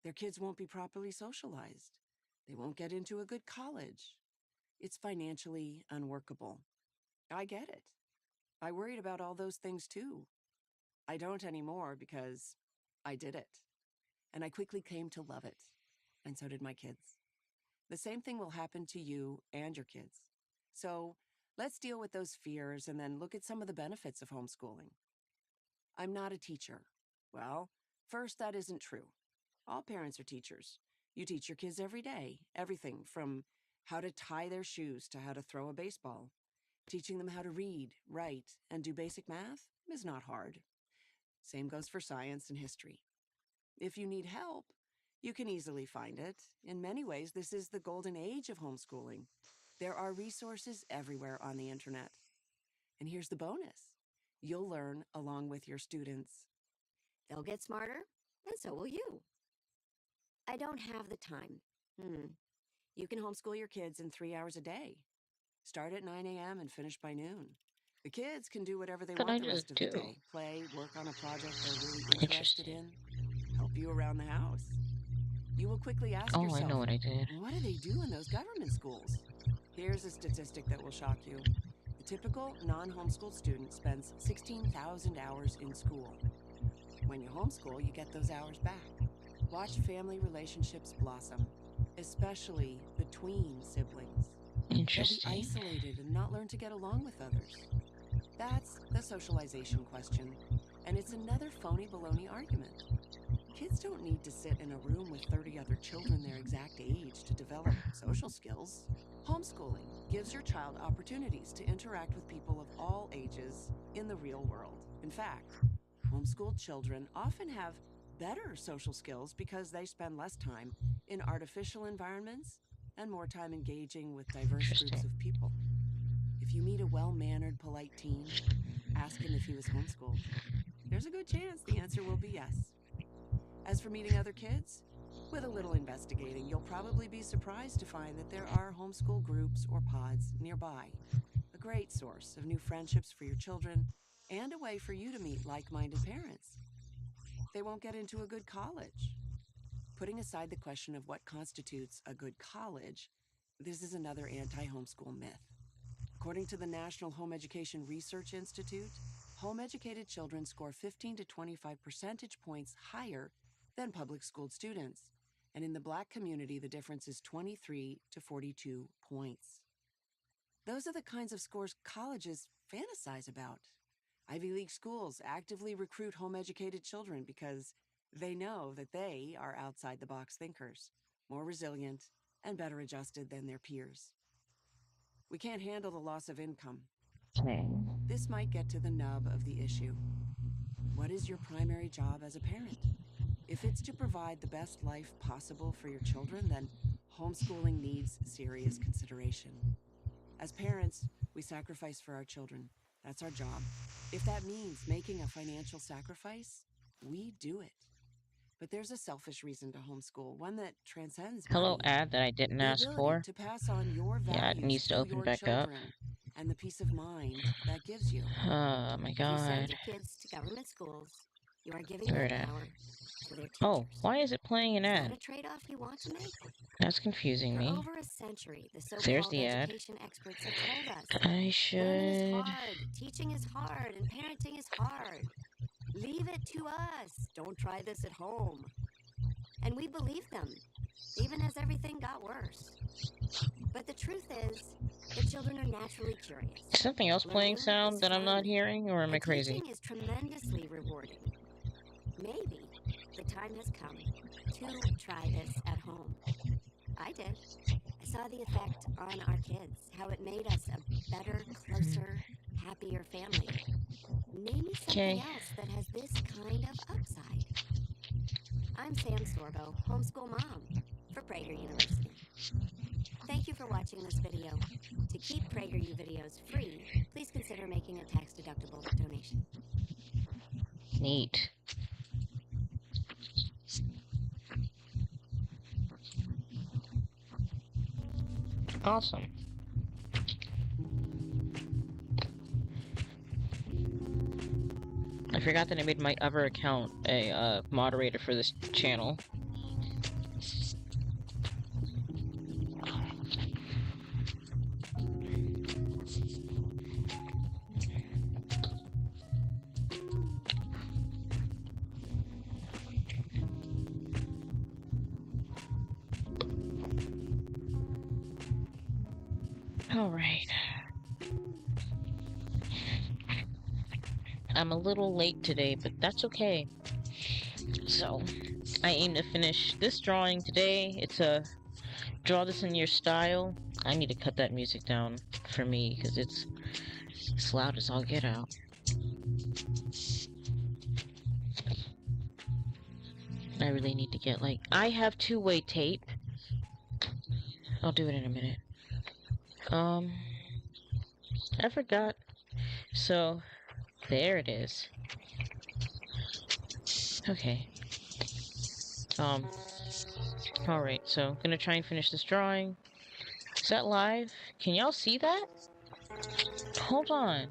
Their kids won't be properly socialized. They won't get into a good college. It's financially unworkable. I get it. I worried about all those things too. I don't anymore because I did it. And I quickly came to love it. And so did my kids. The same thing will happen to you and your kids. So let's deal with those fears and then look at some of the benefits of homeschooling. I'm not a teacher. Well, first, that isn't true. All parents are teachers. You teach your kids every day, everything from how to tie their shoes to how to throw a baseball. Teaching them how to read, write, and do basic math is not hard. Same goes for science and history. If you need help, you can easily find it. In many ways, this is the golden age of homeschooling. There are resources everywhere on the internet. And here's the bonus. You'll learn along with your students. They'll get smarter, and so will you. I don't have the time. You can homeschool your kids in 3 hours a day. Start at 9 a.m. and finish by noon. The kids can do whatever they What want did the I rest just of the do? day. Play, work on a project they're really interested Interesting. in, help you around the house. You will quickly ask Oh, yourself, I know what I did. what do they do in those government schools? Here's a statistic that will shock you. The typical non-homeschooled student spends 16,000 hours in school. When you homeschool, you get those hours back. Watch family relationships blossom, especially between siblings. They'll be Interesting. isolated and not learn to get along with others. That's the socialization question, and it's another phony baloney argument. Kids don't need to sit in a room with 30 other children their exact age to develop social skills. Homeschooling gives your child opportunities to interact with people of all ages in the real world. In fact, homeschooled children often have better social skills because they spend less time in artificial environments and more time engaging with diverse groups Interesting. of people. If you meet a well-mannered, polite teen, ask him if he was homeschooled. There's a good chance the answer will be yes. As for meeting other kids, with a little investigating, you'll probably be surprised to find that there are homeschool groups or pods nearby. A great source of new friendships for your children and a way for you to meet like-minded parents. They won't get into a good college. Putting aside the question of what constitutes a good college, this is another anti-homeschool myth. According to the National Home Education Research Institute, home-educated children score 15 to 25 percentage points higher than public schooled students. And in the Black community, the difference is 23 to 42 points. Those are the kinds of scores colleges fantasize about. Ivy League schools actively recruit home-educated children because they know that they are outside-the-box thinkers, more resilient, and better adjusted than their peers. We can't handle the loss of income. Okay. This might get to the nub of the issue. What is your primary job as a parent? If it's to provide the best life possible for your children, then homeschooling needs serious consideration. As parents, we sacrifice for our children. That's our job. If that means making a financial sacrifice, we do it. But there's a selfish reason to homeschool, one that transcends Hello, money. ad that I didn't The ask ability for. to pass on your Yeah, it values needs to to open your back up. children and the peace of mind that gives you. Oh my If you send god. your kids to government schools, you are giving Where that it at? power to their Oh, teachers. why is it playing an Is that ad? a trade-off you want to make? That's confusing For me. over a century, the There's so-called the ad. education experts have told us I learning is should... hard, teaching is hard, and parenting is hard. Leave it to us. Don't try this at home. And we believed them, even as everything got worse. But the truth is, the children are naturally curious. Is something else playing Learning is sound that I'm not fun, hearing, or am I and crazy? teaching is tremendously rewarding. Maybe the time has come to try this at home. I did. I saw the effect on our kids, how it made us a better, closer, happier family. Name me something Okay. else that has this kind of upside. I'm Sam Sorbo, homeschool mom for Prager University. Thank you for watching this video. To keep PragerU videos free, please consider making a tax-deductible donation. Neat. Awesome. I forgot that I made my other account a moderator for this channel. Alright. I'm a little late today, but that's okay. So, I aim to finish this drawing today. It's a draw this in your style. I need to cut that music down for me because it's loud as all get out. I really need to get I have two-way tape. I'll do it in a minute. I forgot. So, there it is. Okay. Alright, so I'm gonna try and finish this drawing. Is that live? Can y'all see that? Hold on.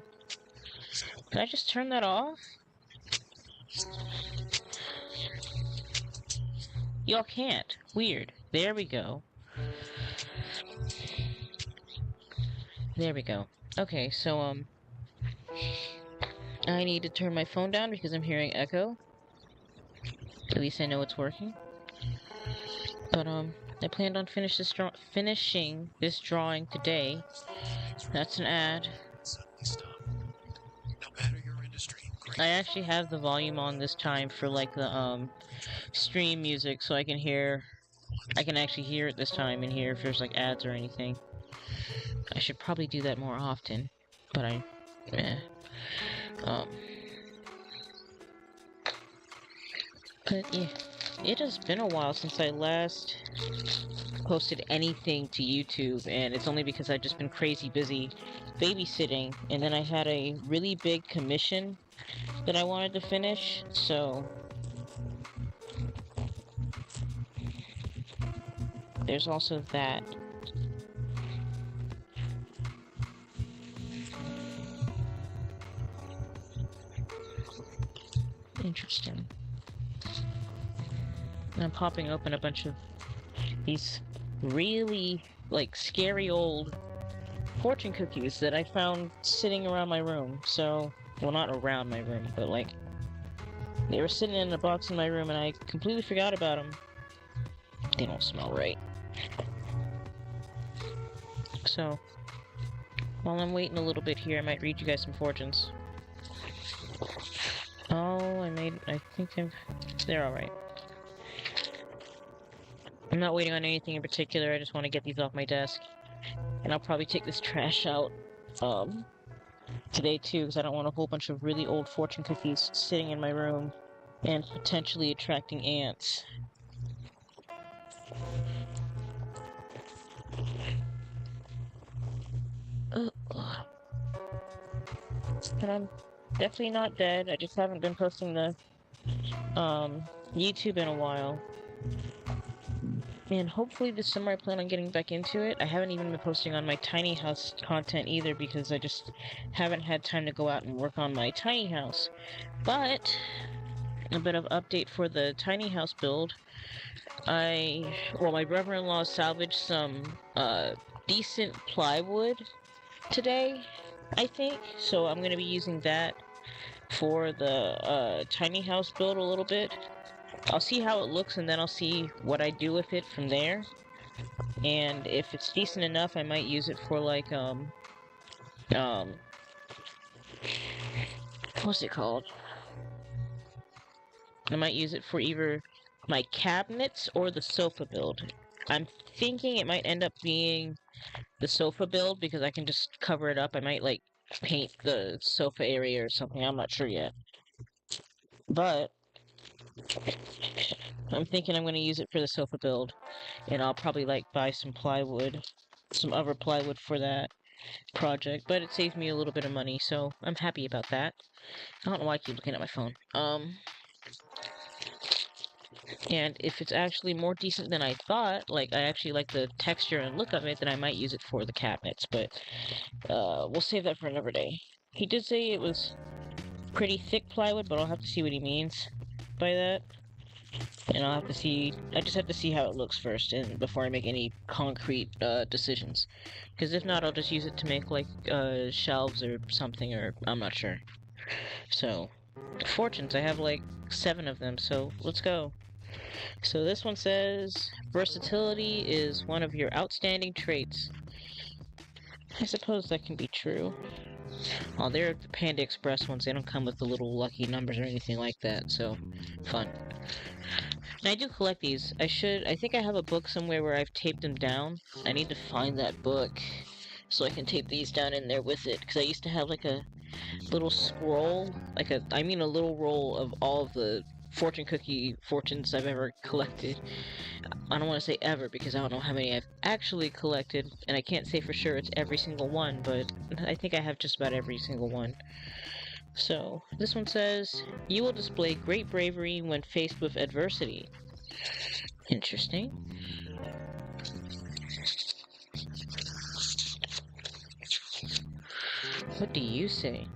Did I just turn that off? Y'all can't. Weird. There we go. There we go. Okay, so, I need to turn my phone down because I'm hearing echo. At least I know it's working. But, I planned on finishing this drawing today. That's an ad. I actually have the volume on this time for, the, stream music, so I can actually hear it this time and hear if there's, ads or anything. I should probably do that more often, but but yeah, it has been a while since I last posted anything to YouTube, and it's only because I've just been crazy busy babysitting, and then I had a really big commission that I wanted to finish, so there's also that. Interesting. And I'm popping open a bunch of these really, scary old fortune cookies that I found sitting around my room. So, well, not around my room, but, they were sitting in a box in my room and I completely forgot about them. They don't smell right. So, while I'm waiting a little bit here, I might read you guys some fortunes. Oh, they're alright. I'm not waiting on anything in particular, I just want to get these off my desk. And I'll probably take this trash out, today too, because I don't want a whole bunch of really old fortune cookies sitting in my room and potentially attracting ants. And I'm definitely not dead. I just haven't been posting the YouTube in a while. And hopefully this summer I plan on getting back into it. I haven't even been posting on my tiny house content either because I just haven't had time to go out and work on my tiny house. But a bit of update for the tiny house build. My brother-in-law salvaged some decent plywood today, I think. So I'm going to be using that for the tiny house build a little bit. I'll see how it looks and then I'll see what I do with it from there. And if it's decent enough, I might use it for what's it called? I might use it for either my cabinets or the sofa build. I'm thinking it might end up being the sofa build because I can just cover it up. I might paint the sofa area or something. I'm not sure yet. But I'm thinking I'm going to use it for the sofa build. And I'll probably buy some plywood. Some other plywood for that project. But it saves me a little bit of money. So I'm happy about that. I don't know why I keep looking at my phone. And if it's actually more decent than I thought, I actually like the texture and look of it, then I might use it for the cabinets. But we'll save that for another day. He did say it was pretty thick plywood, but I'll have to see what he means by that. And I'll have to see, I just have to see how it looks first and before I make any concrete decisions. Because if not, I'll just use it to make shelves or something, or I'm not sure. So, fortunes, I have 7 of them, so let's go. So this one says, versatility is one of your outstanding traits. I suppose that can be true. Oh, they're the Panda Express ones. They don't come with the little lucky numbers or anything like that, so fun. And I do collect these. I think I have a book somewhere where I've taped them down. I need to find that book so I can tape these down in there with it. Because I used to have like a little scroll, a little roll of all of the fortune cookie fortunes I've ever collected. I don't want to say ever because I don't know how many I've actually collected, and I can't say for sure it's every single one, but I think I have just about every single one. So, this one says, you will display great bravery when faced with adversity. Interesting. What do you say?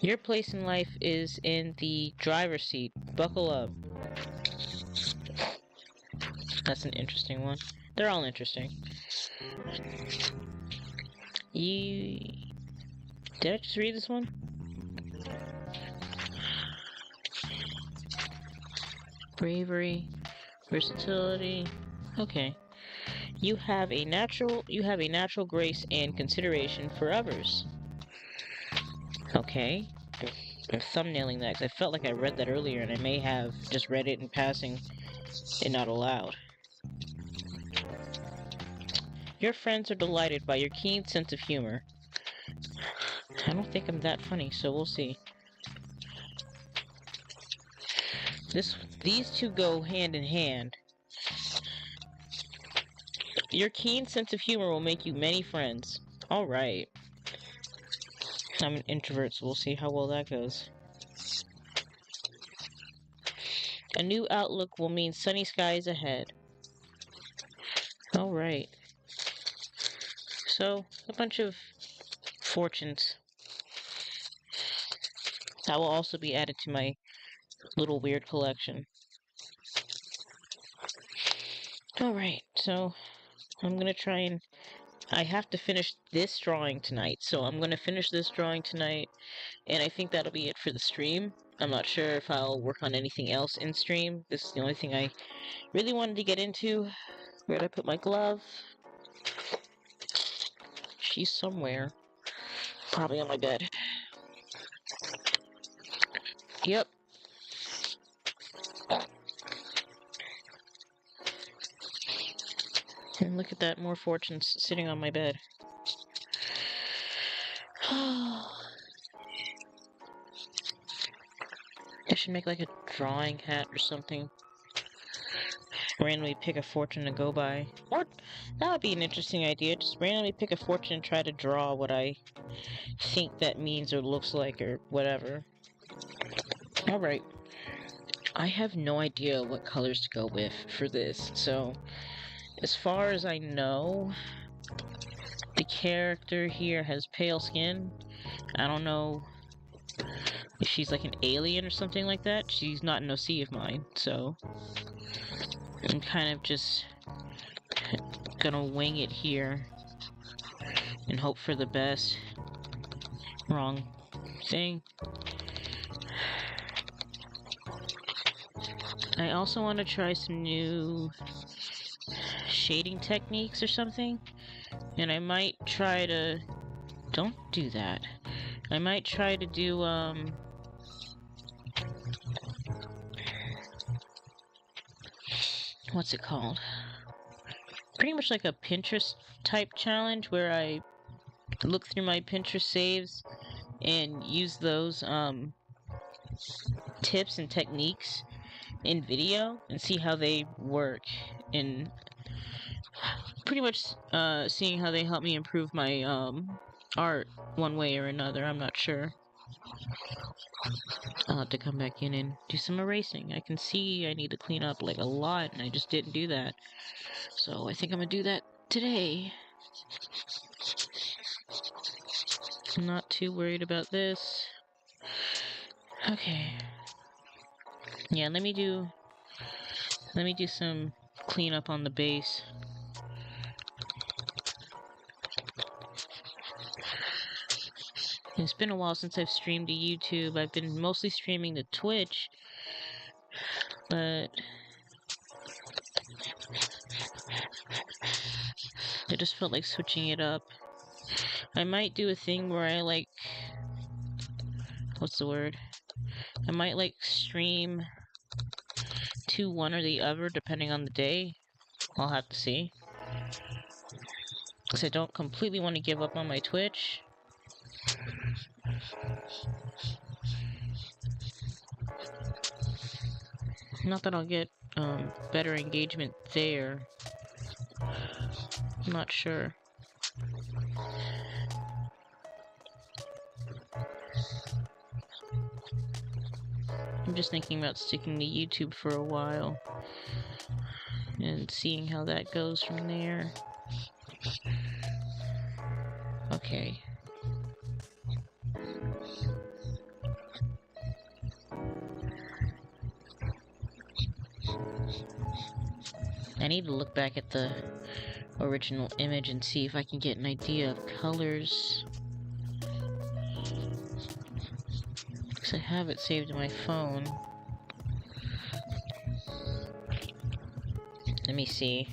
Your place in life is in the driver's seat. Buckle up. That's an interesting one. They're all interesting. Did I just read this one? Bravery, versatility. Okay. You have a natural grace and consideration for others. Okay. I'm thumbnailing that because I felt like I read that earlier and I may have just read it in passing and not aloud. Your friends are delighted by your keen sense of humor. I don't think I'm that funny, so we'll see. These two go hand in hand. Your keen sense of humor will make you many friends. Alright. I'm an introvert, so we'll see how well that goes. A new outlook will mean sunny skies ahead. Alright. So, a bunch of fortunes. That will also be added to my little weird collection. Alright, so I'm gonna try and... I have to finish this drawing tonight, so I'm gonna finish this drawing tonight, and I think that'll be it for the stream. I'm not sure if I'll work on anything else in stream. This is the only thing I really wanted to get into. Where did I put my glove? She's somewhere. Probably on my bed. Yep. And look at that, more fortunes sitting on my bed. I should make like a drawing hat or something. Randomly pick a fortune to go by. Or, that would be an interesting idea. Just randomly pick a fortune and try to draw what I think that means or looks like or whatever. Alright. I have no idea what colors to go with for this, so... As far as I know, the character here has pale skin. I don't know if she's like an alien or something like that. She's not an OC of mine, so I'm kind of just gonna wing it here and hope for the best. Wrong thing. I also want to try some new shading techniques or something, and I might try to... Don't do that. I might try to do, what's it called? Pretty much like a Pinterest type challenge where I look through my Pinterest saves and use those, tips and techniques in video and see how they work in pretty much seeing how they help me improve my art one way or another. I'm not sure. I'll have to come back in and do some erasing. I can see I need to clean up like a lot and I just didn't do that. So I think I'm gonna do that today. I'm not too worried about this. Okay. Yeah, let me do some cleanup on the base. It's been a while since I've streamed to YouTube. I've been mostly streaming to Twitch, but I just felt like switching it up. I might do a thing where I like, what's the word? I might like stream to one or the other depending on the day. I'll have to see. Because I don't completely want to give up on my Twitch. Not that I'll get better engagement there. I'm not sure. I'm just thinking about sticking to YouTube for a while and seeing how that goes from there. Okay. I need to look back at the original image and see if I can get an idea of colors. Because I have it saved in my phone. Let me see.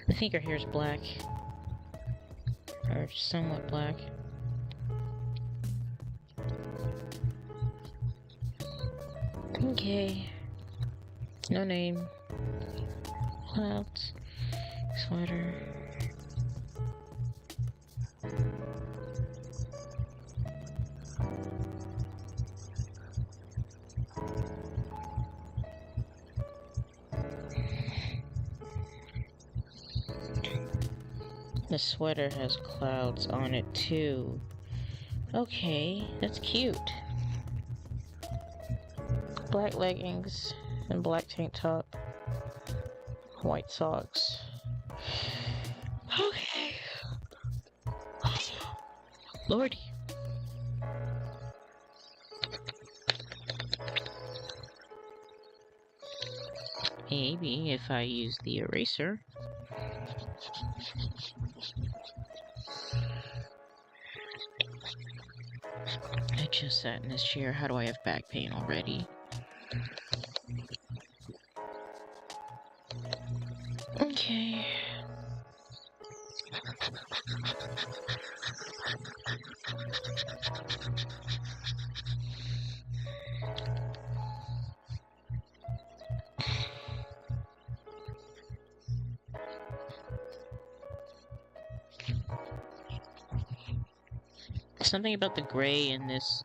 I think her hair's black. Or somewhat black. Okay. No name. Clouds. Sweater. The sweater has clouds on it too. Okay, that's cute. Black leggings and black tank top. White socks. Okay. Lordy. Maybe if I use the eraser. I just sat in this chair. How do I have back pain already? Okay. Something about the gray in this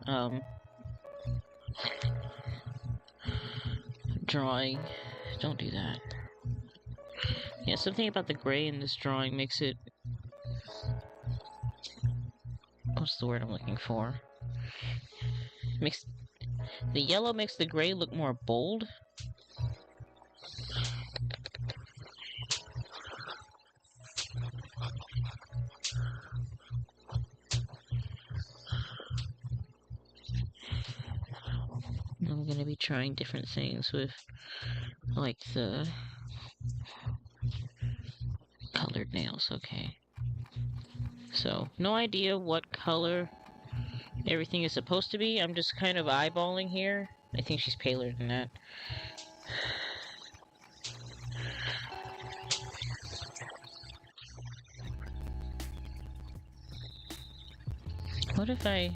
drawing. Don't do that. Yeah, something about the gray in this drawing makes it... What's the word I'm looking for? Makes... The yellow makes the gray look more bold. I'm gonna be trying different things with, like, the colored nails, okay. So, no idea what color everything is supposed to be. I'm just kind of eyeballing here. I think she's paler than that. What if I...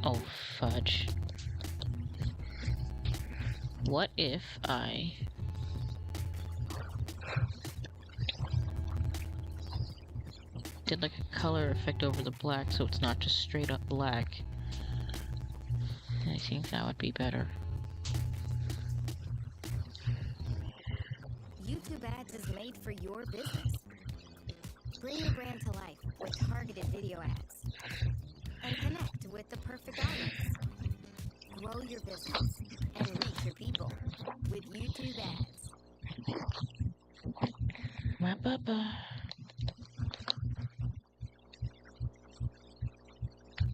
Oh, fudge. What if I... did like a color effect over the black so it's not just straight up black? I think that would be better. YouTube Ads is made for your business. Bring your brand to life with targeted video ads. And connect with the perfect audience. Grow your business and reach your people with YouTube Ads.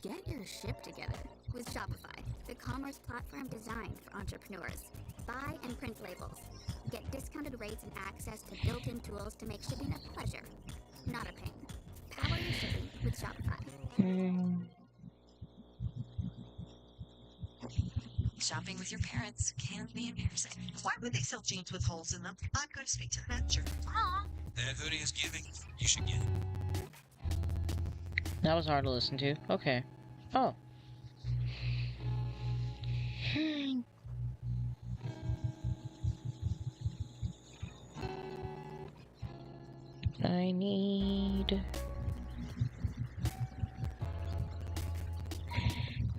Get your ship together with Shopify, the commerce platform designed for entrepreneurs. Buy and print labels. Get discounted rates and access to built-in tools to make shipping a pleasure, not a pain. Power your shipping with Shopify. Shopping with your parents can be embarrassing. Why would they sell jeans with holes in them? I'm going to speak to the manager. Mom! That hoodie is giving. You should get it. That was hard to listen to. Okay. Oh. I need...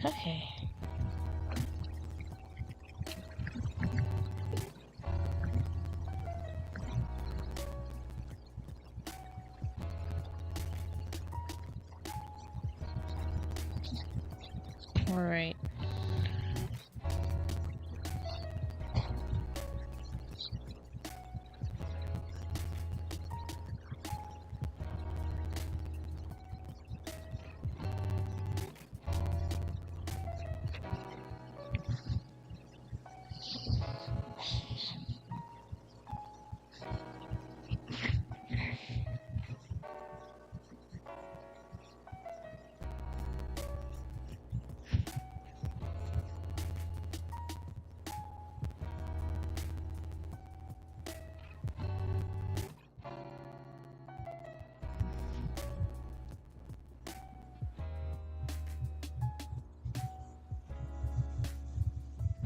Okay. All right.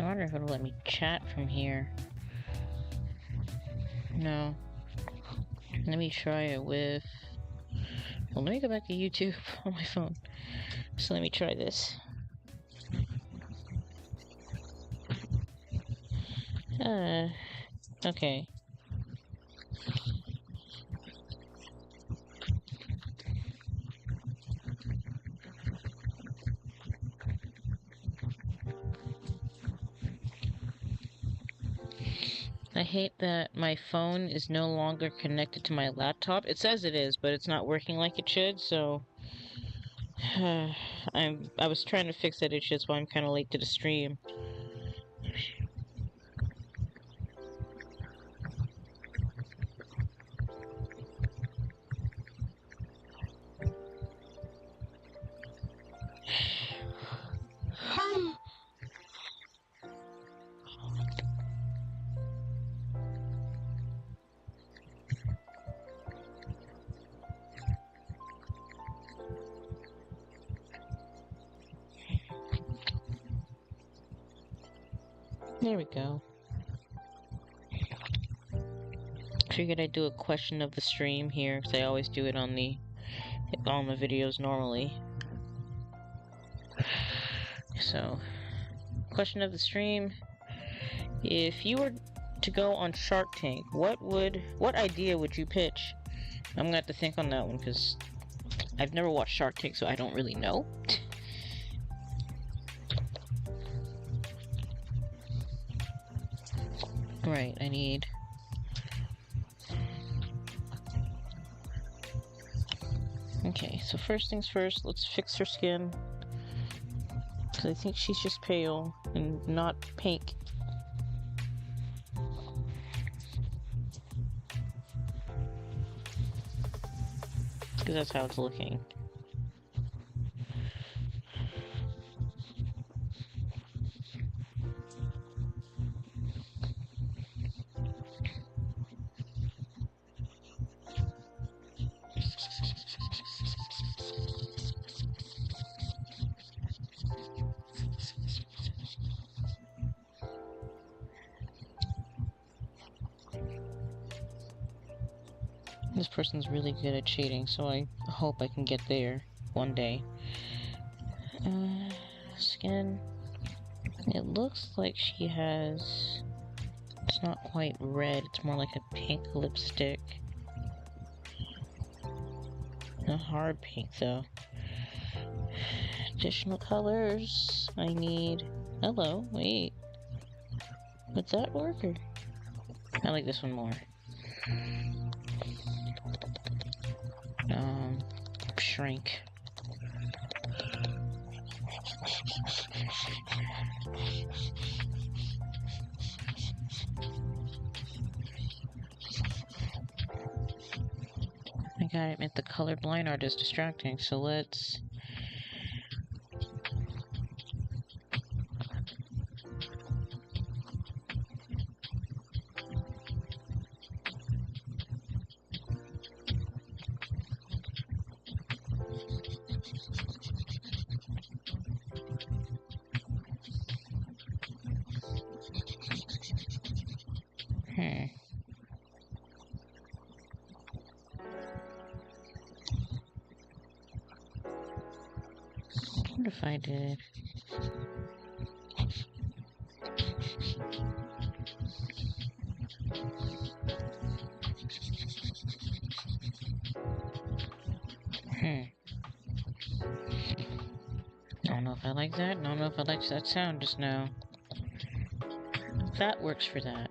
I wonder if it'll let me chat from here. No. Let me try it with... Well, let me go back to YouTube on my phone. So let me try this. Okay. I hate that my phone is no longer connected to my laptop. It says it is, but it's not working like it should, so... I was trying to fix that issue, that's why I'm kind of late to the stream. There we go. Figured I'd do a question of the stream here, because I always do it on the videos normally. So, question of the stream: if you were to go on Shark Tank, what idea would you pitch? I'm gonna have to think on that one, because I've never watched Shark Tank, so I don't really know. Right, I need... Okay, so first things first, let's fix her skin. Because I think she's just pale and not pink. Because that's how it's looking. This person's really good at cheating, so I hope I can get there one day. Skin. It looks like she has... It's not quite red, it's more like a pink lipstick. A hard pink, though. Additional colors. I need... Hello, wait. Would that work, or... I like this one more. Shrink. I gotta admit, the colorblind art is distracting, so let's... Hmm. What if I did? I don't know if I like that. I don't know if I like that sound just now. That works for that.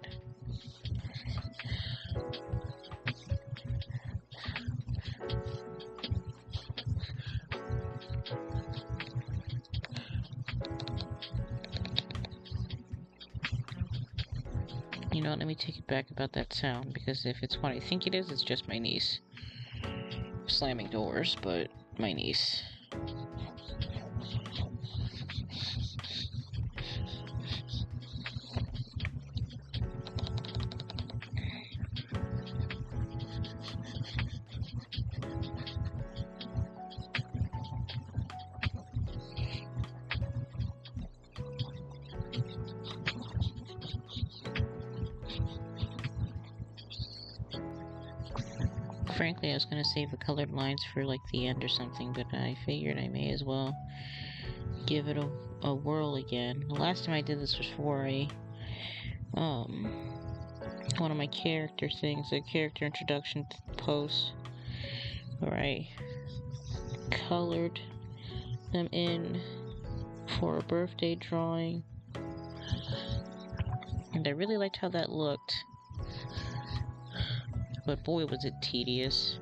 You know what, let me take it back about that sound, because if it's what I think it is, it's just my niece slamming doors, but my niece. Frankly, I was gonna save the colored lines for like the end or something, but I figured I may as well give it a whirl again. The last time I did this was for a one of my character things, a character introduction post, where I colored them in for a birthday drawing, and I really liked how that looked. But boy, was it tedious.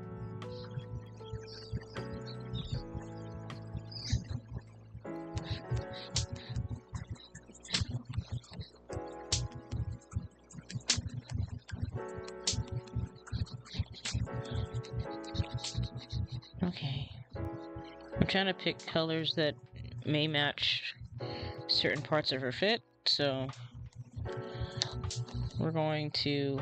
Okay. I'm trying to pick colors that may match certain parts of her fit, so we're going to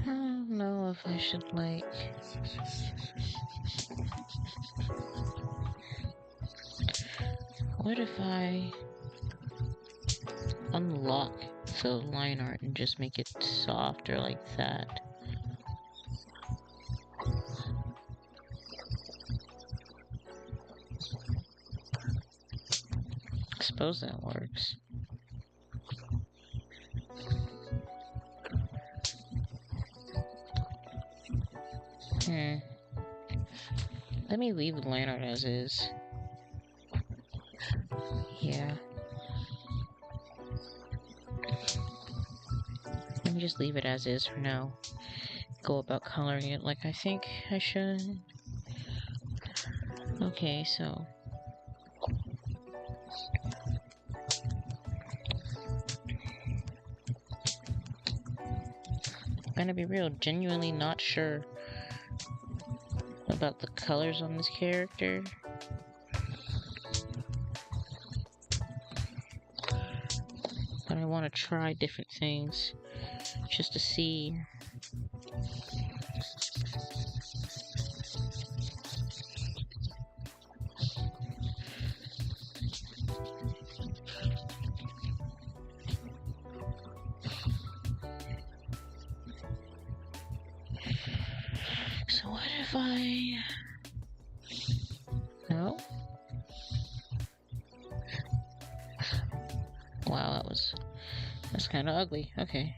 I don't know if I should like what if I unlock the line art and just make it softer like that? I suppose that works. Let me leave the line art as is. Yeah. Let me just leave it as is for now. Go about coloring it like I think I should. Okay, so I'm gonna be real, genuinely not sure about the colors on this character. But I want to try different things just to see. So what if I... No? Wow, that's kind of ugly. Okay.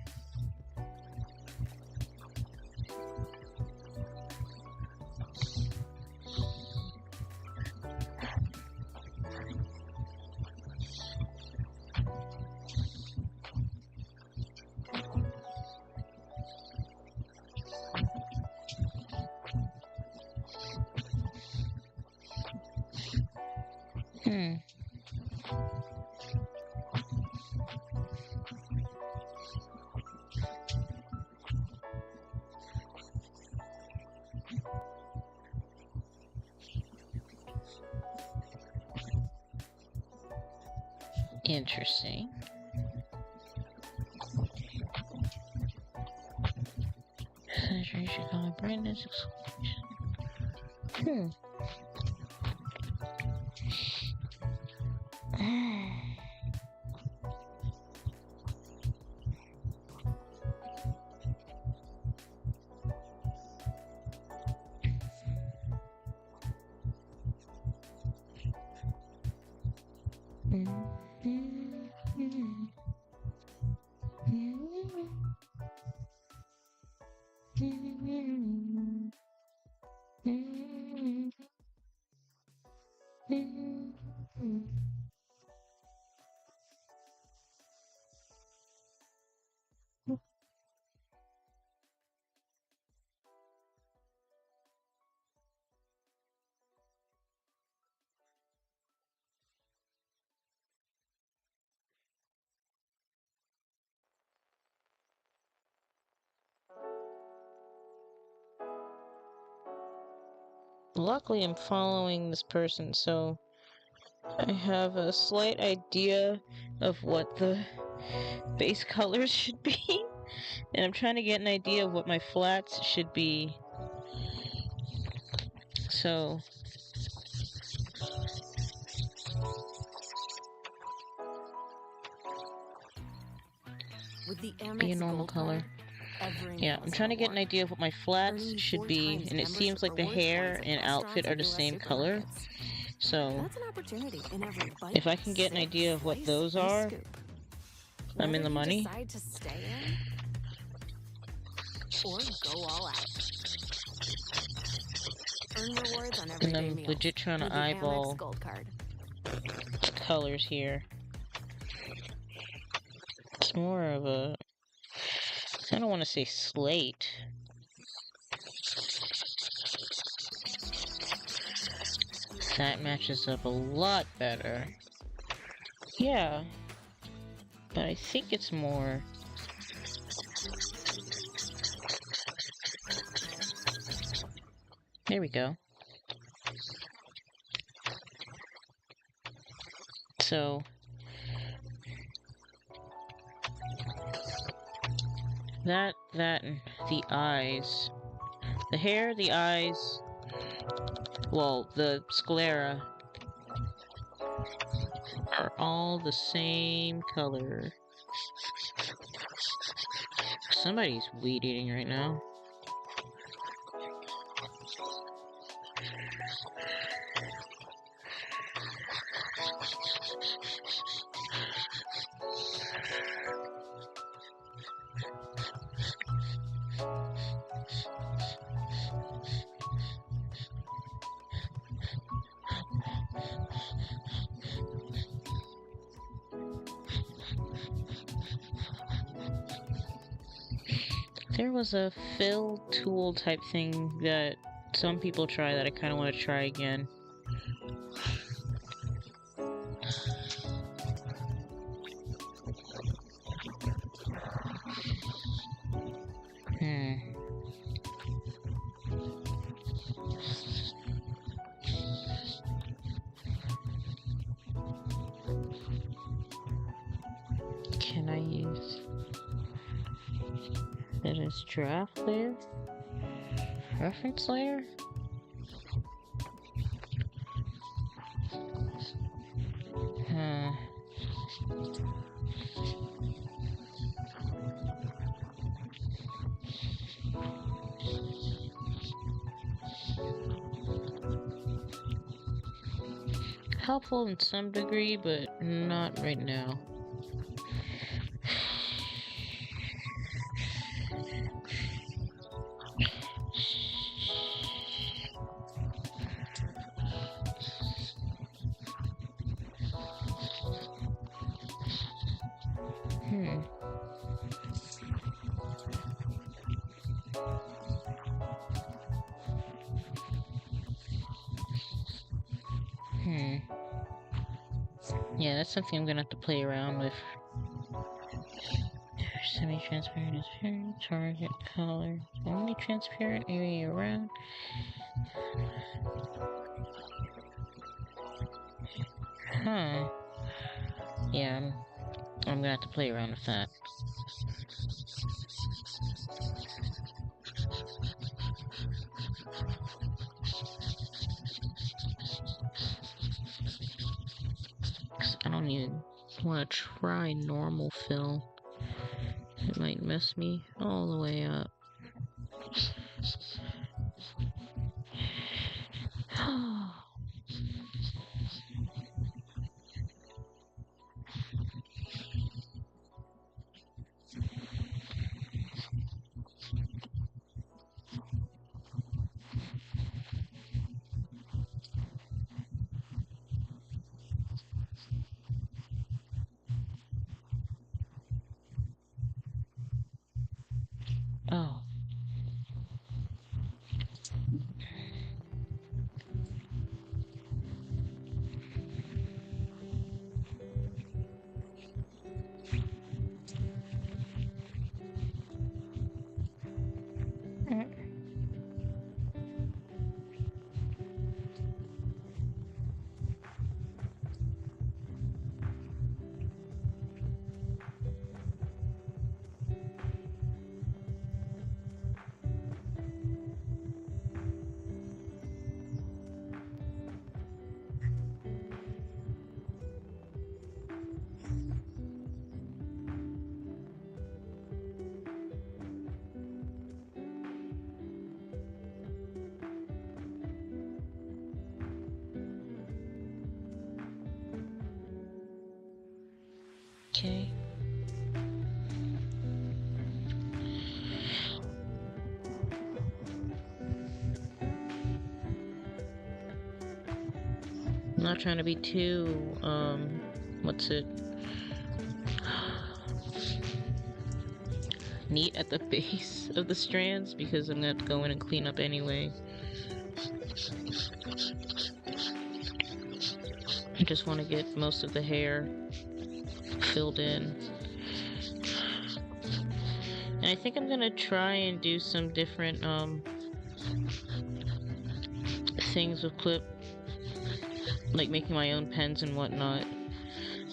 Hmm. Interesting. Saturation color brightness. Hmm. Luckily, I'm following this person, so I have a slight idea of what the base colors should be. And I'm trying to get an idea of what my flats should be. So... With the be a Amex normal Gold color. Card, every Yeah, meal I'm is trying to get an reward. idea of what my flats Earning should 4 be, times and it seems membership like the rewards hair points at and outfit restaurants are and the US same color. supermarkets. So, That's an opportunity in every bite. if I can get an sip, idea of what slice, those and are, scoop. I'm Whether in the you money. decide to stay in or go all out. Earn rewards on And everyday I'm meals legit trying with to the eyeball Amex Gold Card. colors here. It's more of a... I don't want to say slate. That matches up a lot better. Yeah. But I think it's more... There we go. So... That, and the eyes. The hair, the eyes... Well, the sclera are all the same color. Somebody's weed eating right now. There was a fill tool type thing that some people try that I kind of want to try again. Can I use that as draft layer? Reference layer? Helpful in some degree, but not right now. Yeah, that's something I'm gonna have to play around with. Semi-transparent is very target color. Only transparent area around. Huh. Yeah, I'm gonna have to play around with that. I don't even want to try normal fill. It might mess me all the way up. Oh. Okay. I'm not trying to be too, what's it? Neat at the base of the strands because I'm gonna have to go in and clean up anyway. I just want to get most of the hair filled in. And I think I'm gonna try and do some different, things with clip, like making my own pens and whatnot,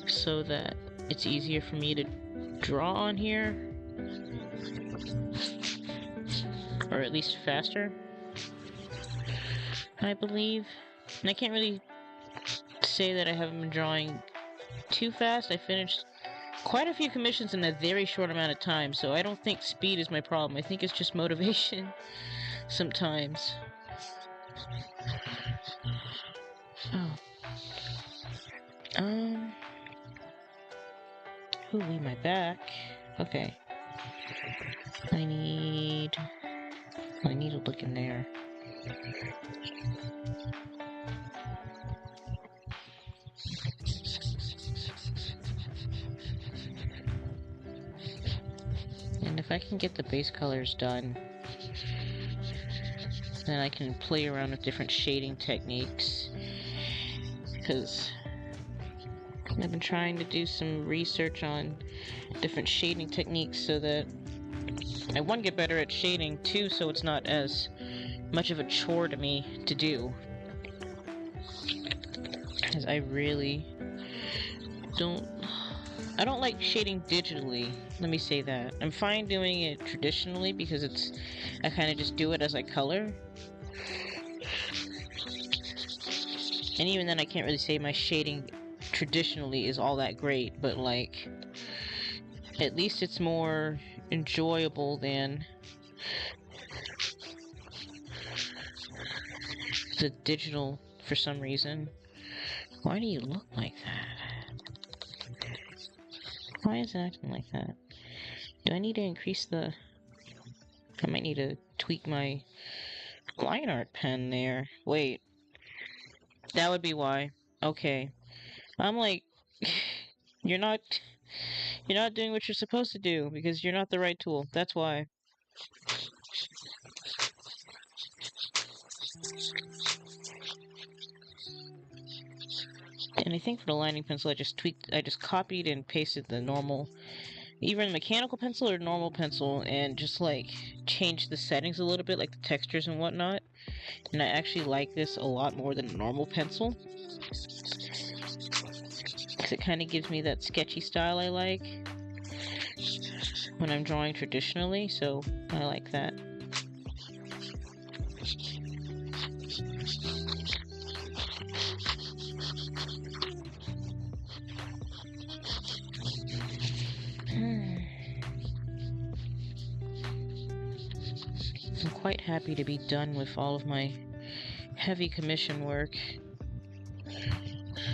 so that it's easier for me to draw on here, or at least faster, I believe. And I can't really say that I haven't been drawing too fast. I finished quite a few commissions in a very short amount of time, so I don't think speed is my problem. I think it's just motivation sometimes. Oh. Ooh, my back. Okay. I need to look in there. And if I can get the base colors done, then I can play around with different shading techniques. Because I've been trying to do some research on different shading techniques so that I, one, get better at shading, two, so it's not as much of a chore to me to do. Because I really I don't like shading digitally, let me say that. I'm fine doing it traditionally because I kind of just do it as I color. And even then I can't really say my shading traditionally is all that great, but like, at least it's more enjoyable than the digital for some reason. Why do you look like that? Why is it acting like that? Do I need to increase the... I might need to tweak my line art pen there. Wait. That would be why. Okay. I'm like... You're not doing what you're supposed to do because you're not the right tool. That's why. And I think for the lining pencil, I just copied and pasted the normal, either the mechanical pencil or normal pencil, and just like changed the settings a little bit, like the textures and whatnot. And I actually like this a lot more than a normal pencil, because it kind of gives me that sketchy style I like when I'm drawing traditionally, so I like that. I'm quite happy to be done with all of my heavy commission work.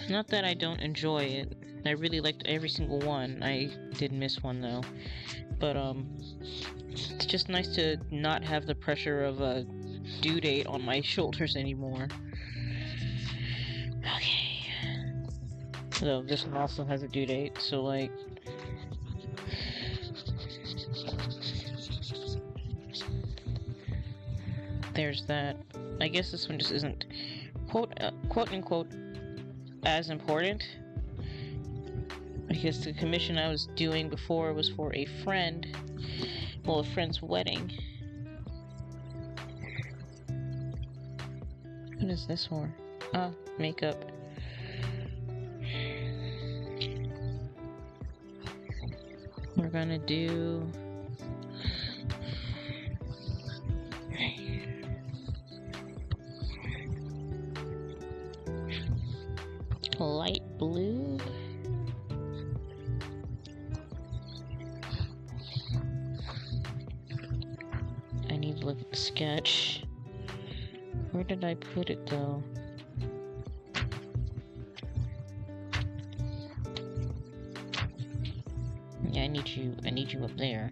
Not that I don't enjoy it. I really liked every single one. I did miss one though. But it's just nice to not have the pressure of a due date on my shoulders anymore. Okay. So this one also has a due date, so like there's that. I guess this one just isn't quote unquote as important, because the commission I was doing before was for a friend, well, a friend's wedding. What is this for? Ah, makeup. We're gonna do light blue. I need to look at the sketch. Where did I put it though? Yeah, I need you up there.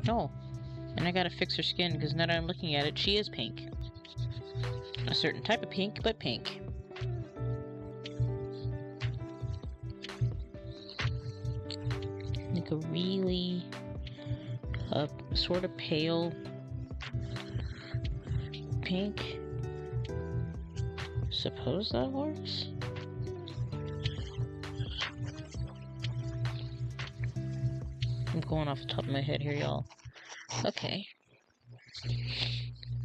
Oh, and I gotta fix her skin, because now that I'm looking at it, she is pink. A certain type of pink, but pink. Like a really, sort of pale pink. Suppose that works? I'm going off the top of my head here, y'all. Okay.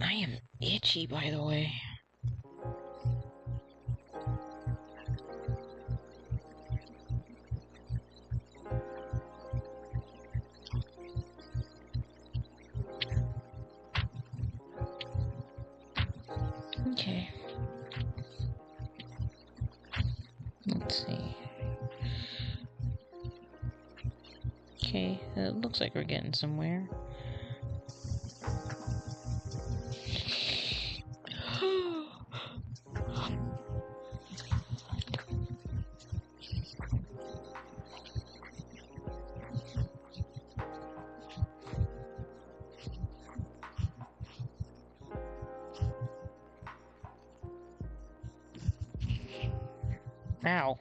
I am itchy, by the way. Okay. Let's see. Okay, it looks like we're getting somewhere. Ow.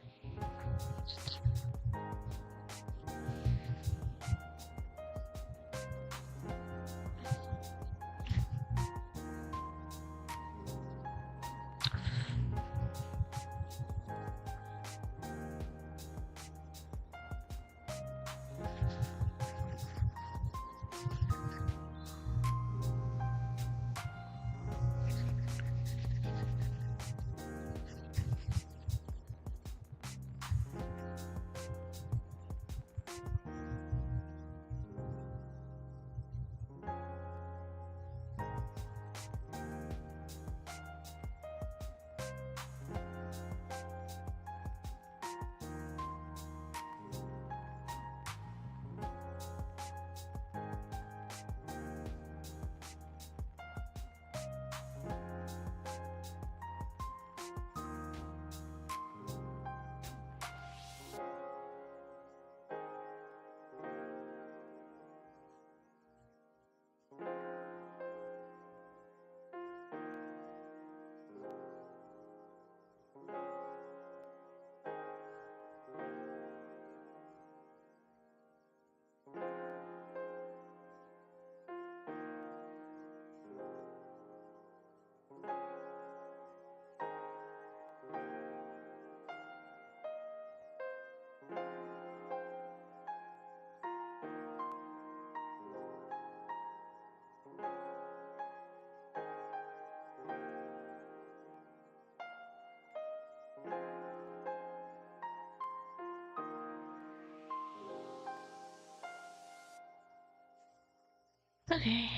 Okay.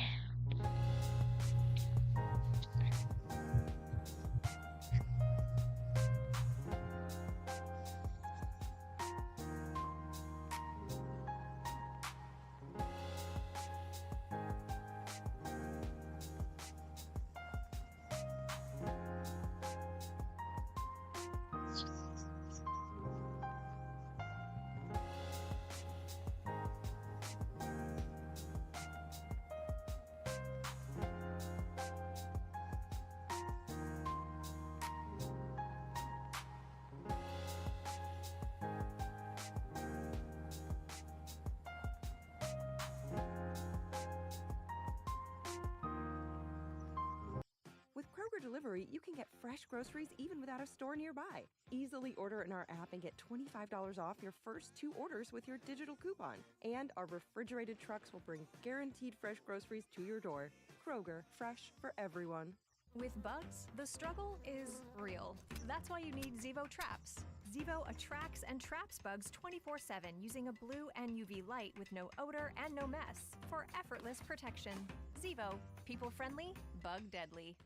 With Kroger Delivery, you can get fresh groceries even without a store nearby. Easily order in our app and get $25 off your first 2 orders with your digital coupon. And our refrigerated trucks will bring guaranteed fresh groceries to your door. Kroger, fresh for everyone. With bugs, the struggle is real. That's why you need Zevo Traps. Zevo attracts and traps bugs 24/7 using a blue and UV light with no odor and no mess for effortless protection. Zevo, people friendly, bug deadly.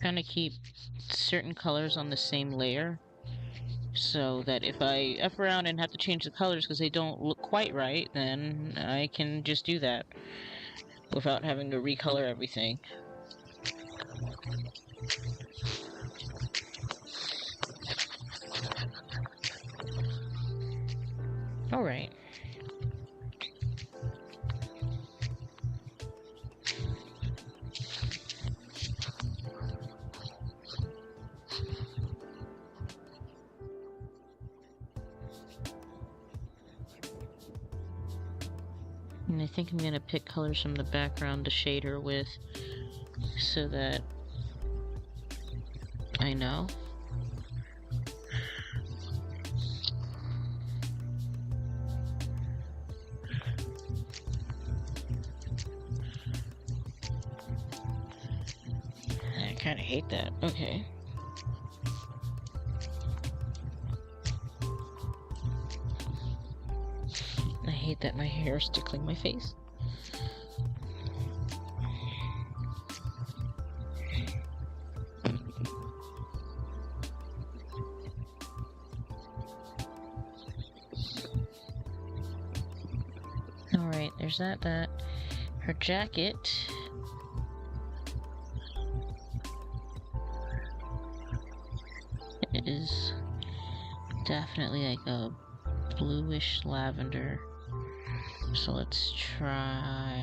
Kind of keep certain colors on the same layer so that if I F around and have to change the colors because they don't look quite right, then I can just do that without having to recolor everything. Alright. And I think I'm gonna pick colors from the background to shade her with so that I know. I kinda hate that. Okay. I hate that my hair is tickling my face. Alright, there's that. Her jacket is definitely like a bluish lavender. So let's try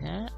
that.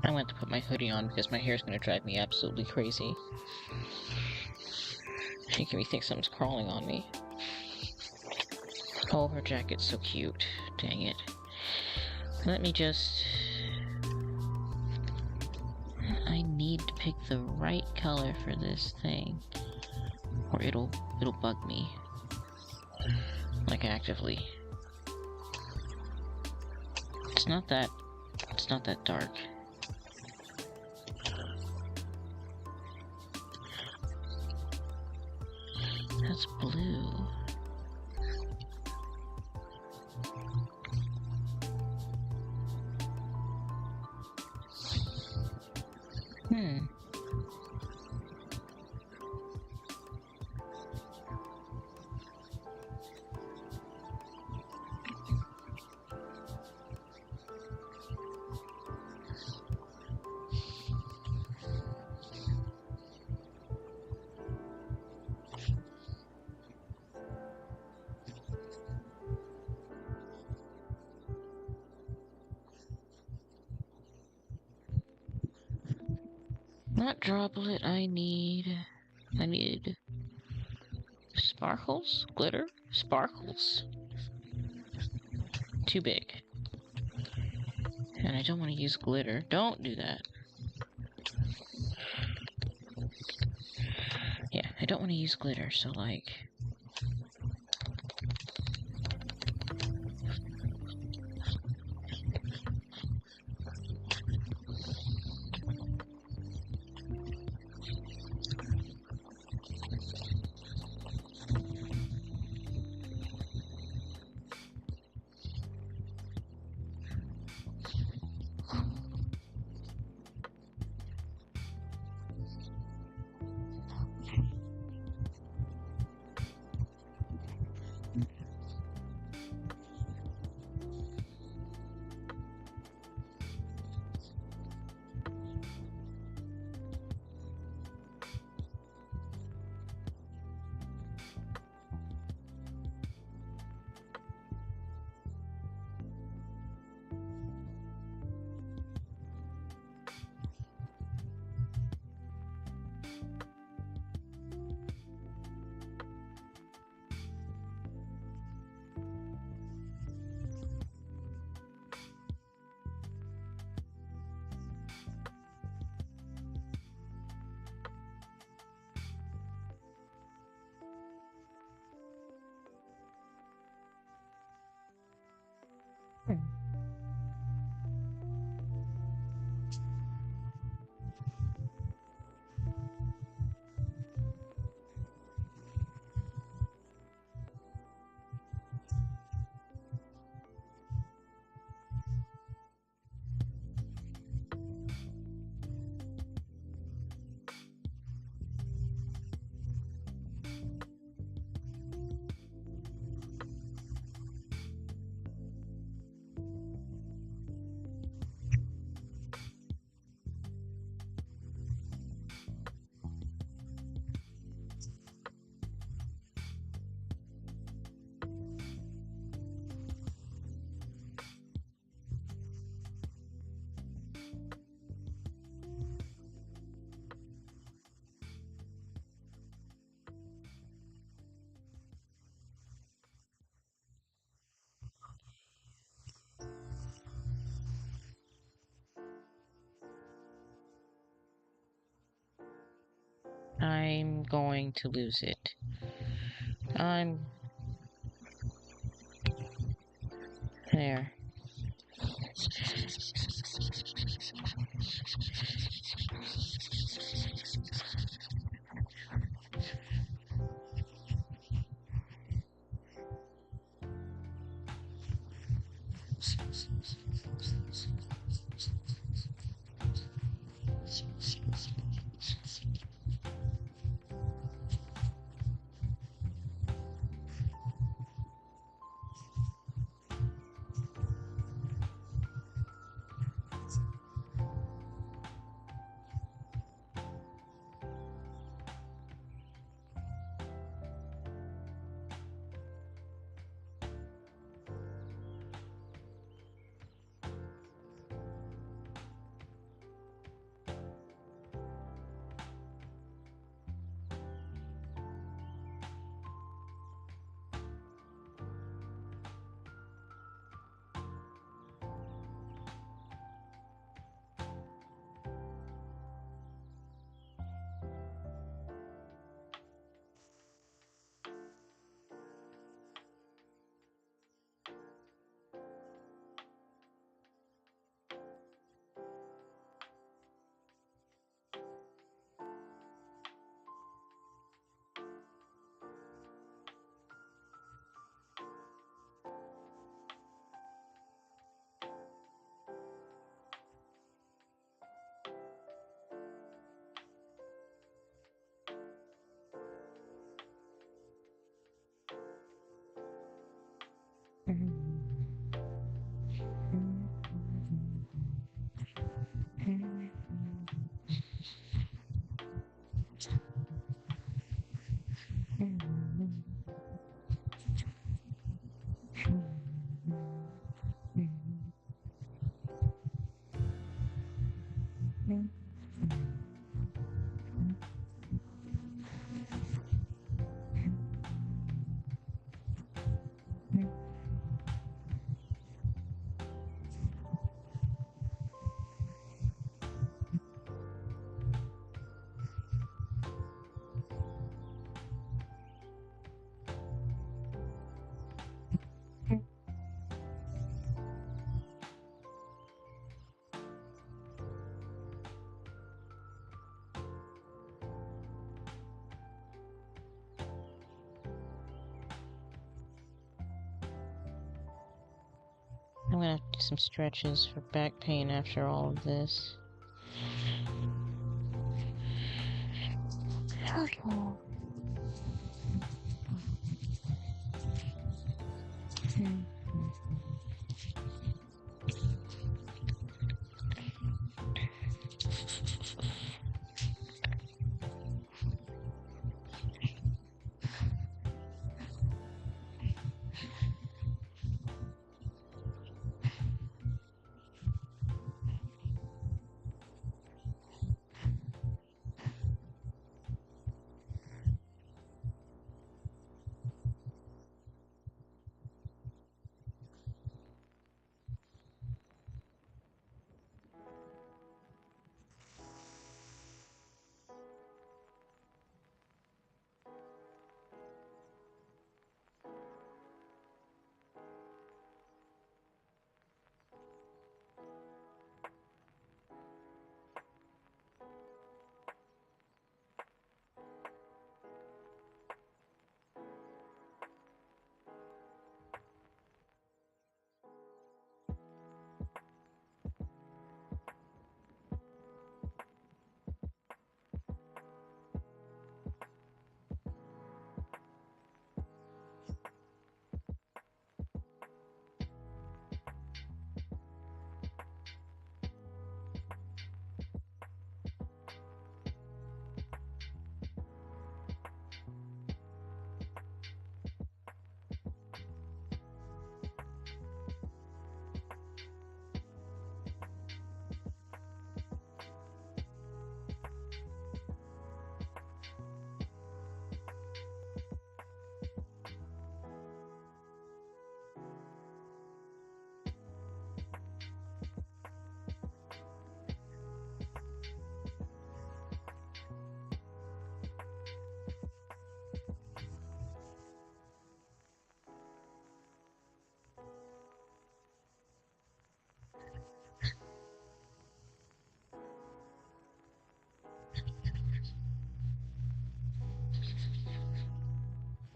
I went to put my hoodie on because my hair is going to drive me absolutely crazy. Making me think something's crawling on me. Oh, her jacket's so cute. Dang it. Let me just... I need to pick the right color for this thing, or it'll bug me. Like, actively. It's not that dark. That's blue. Hmm. Not droplet, I need sparkles? Glitter? Sparkles. Too big. And I don't want to use glitter. Don't do that. Yeah, I don't want to use glitter, so like... I'm going to lose it. There. gonna have to do some stretches for back pain after all of this.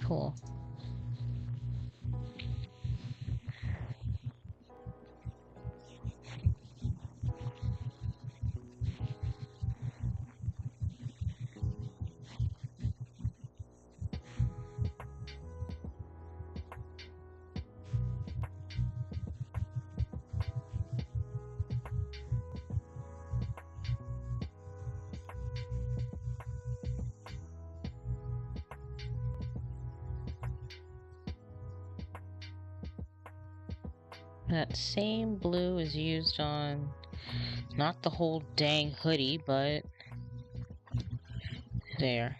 Cool. That same blue is used on not the whole dang hoodie, but there.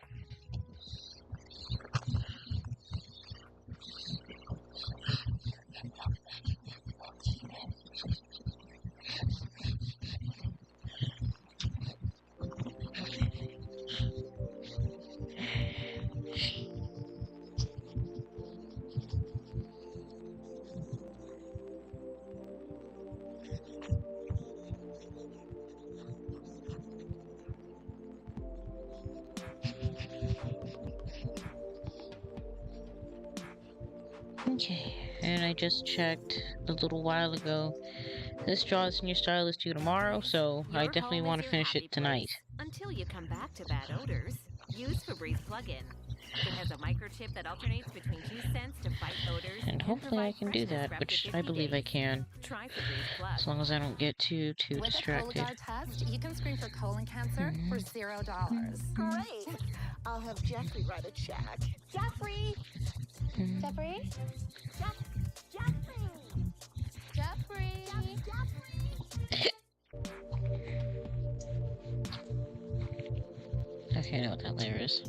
Okay, and I just checked a little while ago. This draws new stylist due tomorrow, so I definitely want to finish it tonight. Until you come back to bad odors, use Febreze plug-in. It has a microchip that alternates between 2 scents to fight odors. And hopefully I can do that, which I believe I can. Try Febreze Plus. As long as I don't get too distracted. With a Cologuard test, you can screen for colon cancer for $0. Great. I'll have Jeffrey write a check. Jeffrey! Jeffrey? Jeffrey! Okay, I know what that layer is.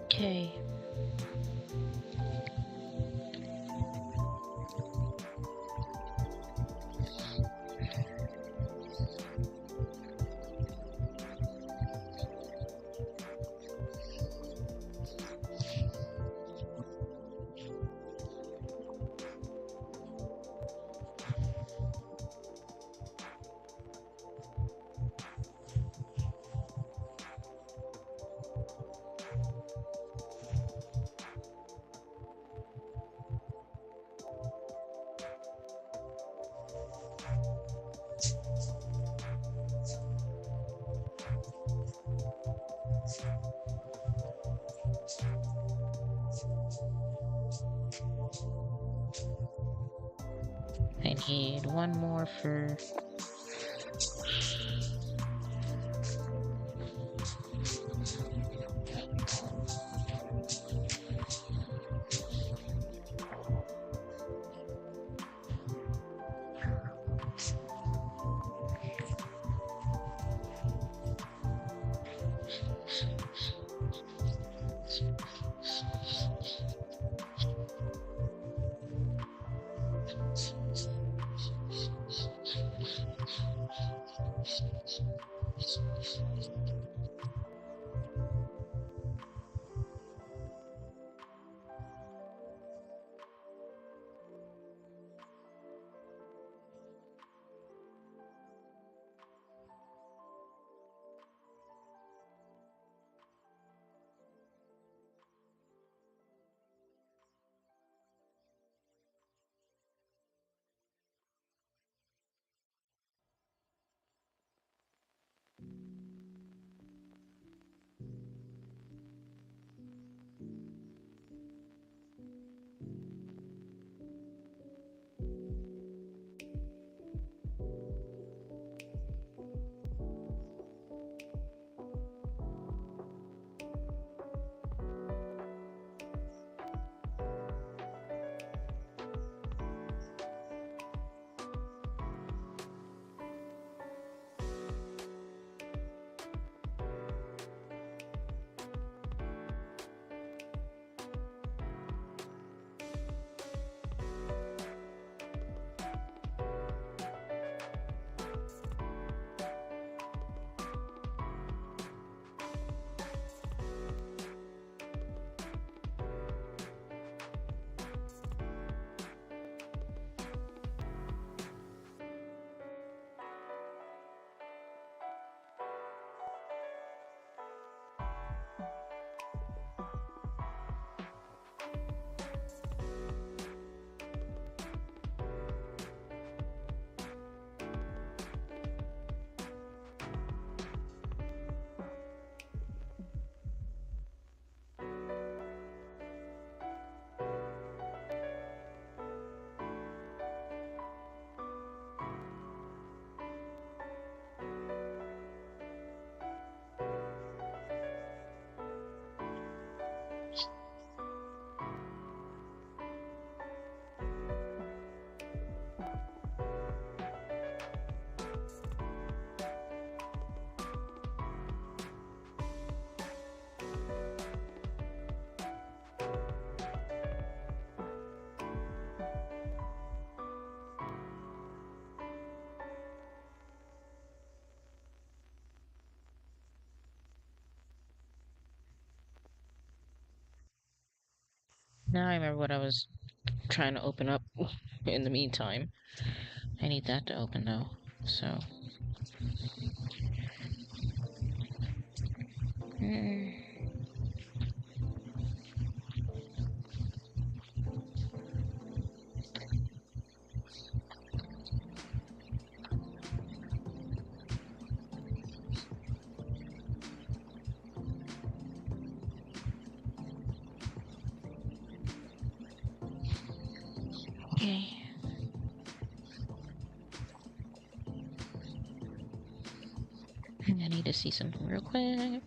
Okay. I need one more for... Now I remember what I was trying to open up in the meantime. I need that to open though, so... Okay. I need to see something real quick.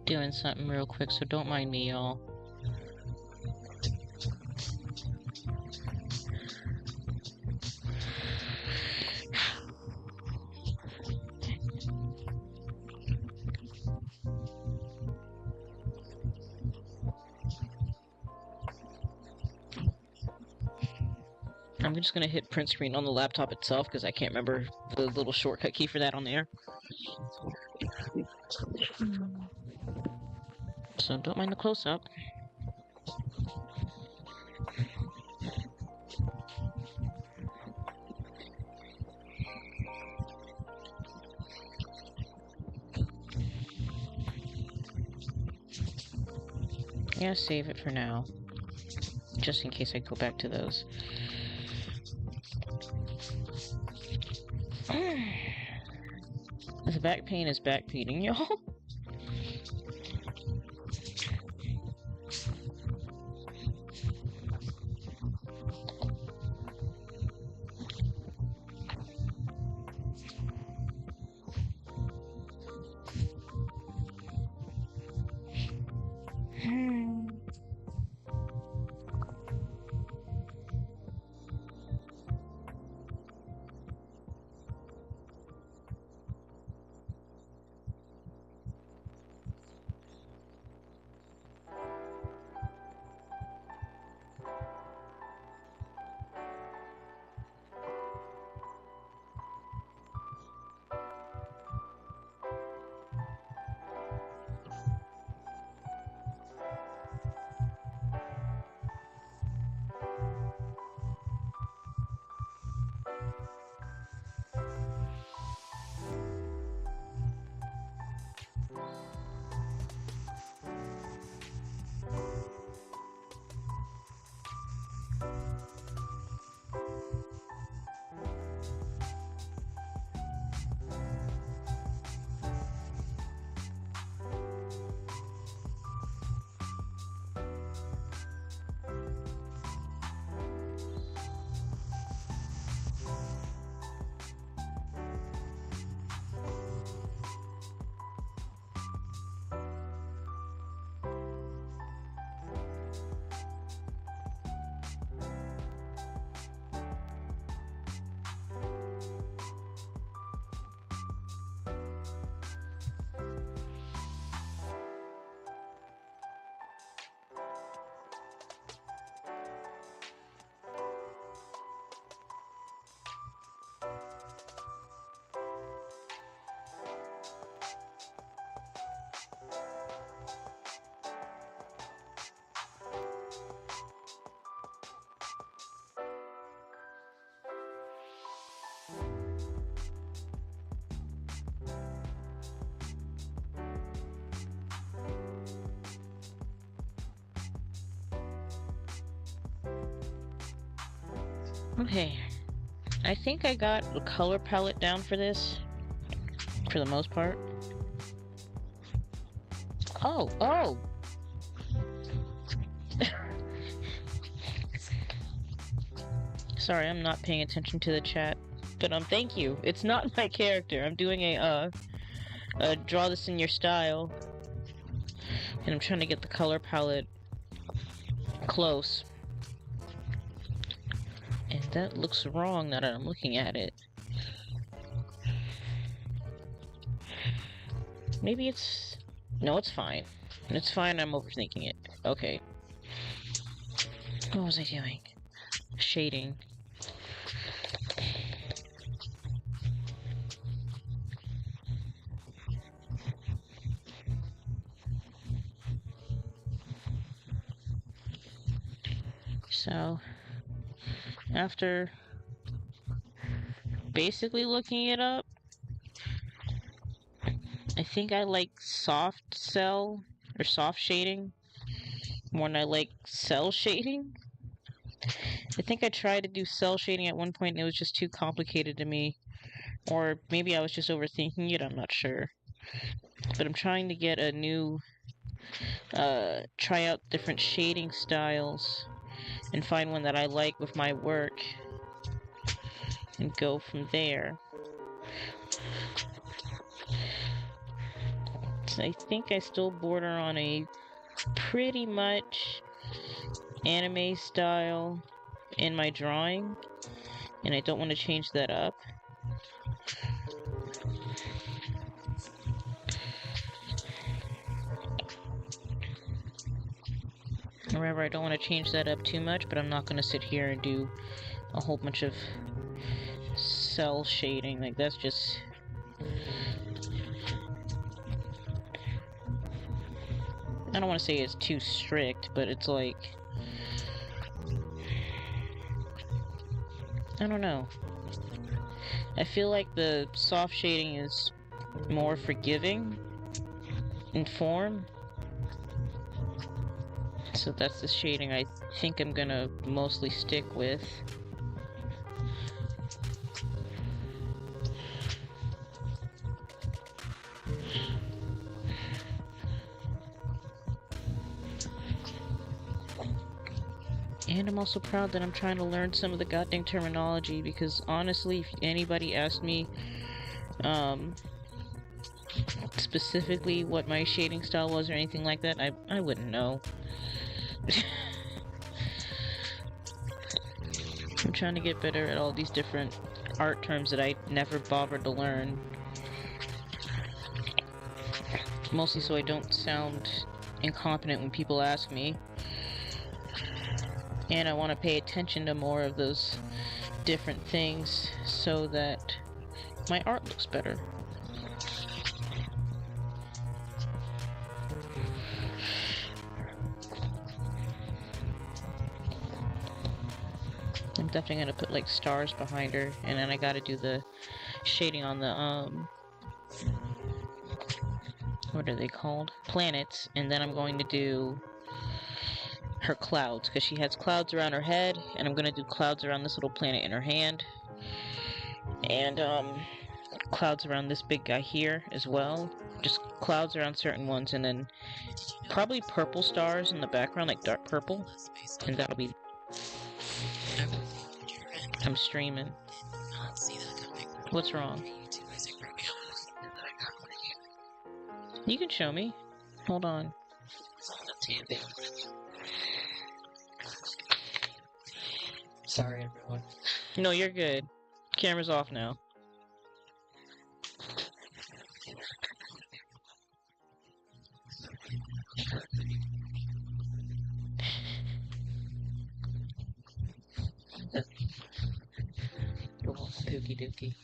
Doing something real quick, so don't mind me, y'all. I'm just gonna hit print screen on the laptop itself because I can't remember the little shortcut key for that on there. So don't mind the close-up. Yeah, save it for now. Just in case I go back to those. The back pain is back paining, y'all. Okay, I think I got the color palette down for this, for the most part. Oh! Sorry, I'm not paying attention to the chat, but thank you. It's not my character. I'm doing a draw this in your style, and I'm trying to get the color palette close. And that looks wrong now that I'm looking at it. Maybe it's... No, it's fine. It's fine, I'm overthinking it. Okay. What was I doing? Shading. So... after basically looking it up. I think I like soft cell or soft shading more than I like cell shading. I think I tried to do cell shading at one point and it was just too complicated to me. Or maybe I was just overthinking it, I'm not sure. But I'm trying to get a new, try out different shading styles and find one that I like with my work and go from there. So I think I still border on a pretty much anime style in my drawing, and I don't want to change that up. Remember, I don't want to change that up too much, but I'm not going to sit here and do a whole bunch of cell shading. Like, that's just... I don't want to say it's too strict, but it's like... I don't know. I feel like the soft shading is more forgiving in form. So that's the shading I think I'm gonna mostly stick with. And I'm also proud that I'm trying to learn some of the goddamn terminology, because honestly, if anybody asked me specifically what my shading style was or anything like that, I wouldn't know. I'm trying to get better at all these different art terms that I never bothered to learn. Mostly so I don't sound incompetent when people ask me. And I want to pay attention to more of those different things so that my art looks better. I'm definitely gonna put like stars behind her, and then I gotta do the shading on the what are they called? Planets, and then I'm going to do her clouds, because she has clouds around her head, and I'm gonna do clouds around this little planet in her hand, and clouds around this big guy here as well. Just clouds around certain ones, and then probably purple stars in the background, like dark purple, and that'll be... I'm streaming. What's wrong? You can show me. Hold on. Sorry, everyone. No, you're good. Camera's off now. Dookie dookie.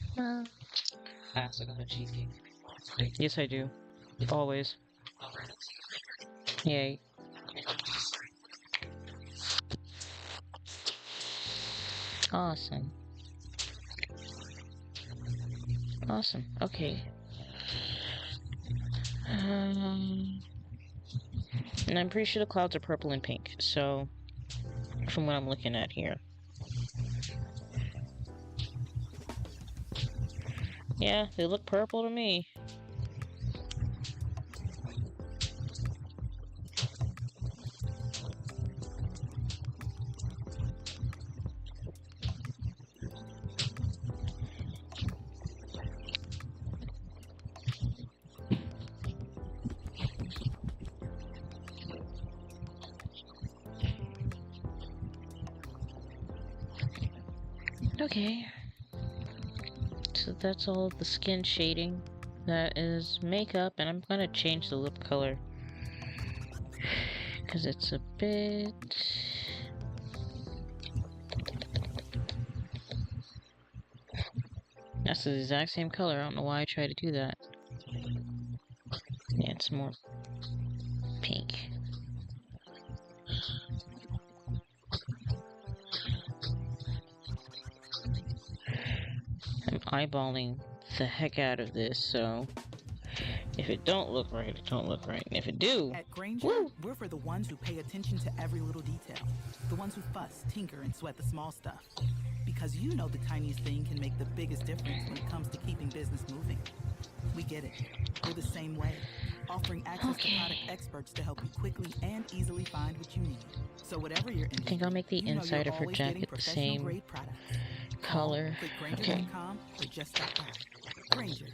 I also got a cheesecake. Yes, I do. Always. Yay. Awesome. Awesome. Okay. And I'm pretty sure the clouds are purple and pink, so from what I'm looking at here. Yeah, they look purple to me. Okay. So that's all of the skin shading. That is makeup, and I'm gonna change the lip color because it's a bit... That's the exact same color. I don't know why I tried to do that. Yeah, it's more pink. I'm eyeballing the heck out of this, so if it don't look right, it don't look right. And if it do, At Granger, woo! we're for the ones who pay attention to every little detail. The ones who fuss, tinker, and sweat the small stuff. Because you know the tiniest thing can make the biggest difference when it comes to keeping business moving. We get it. We're the same way, offering access to product experts to help you quickly and easily find what you need. So whatever your industry, I think I'll make the inside of her jacket the same color. Click Okay. Granger.com or just stop by. Granger,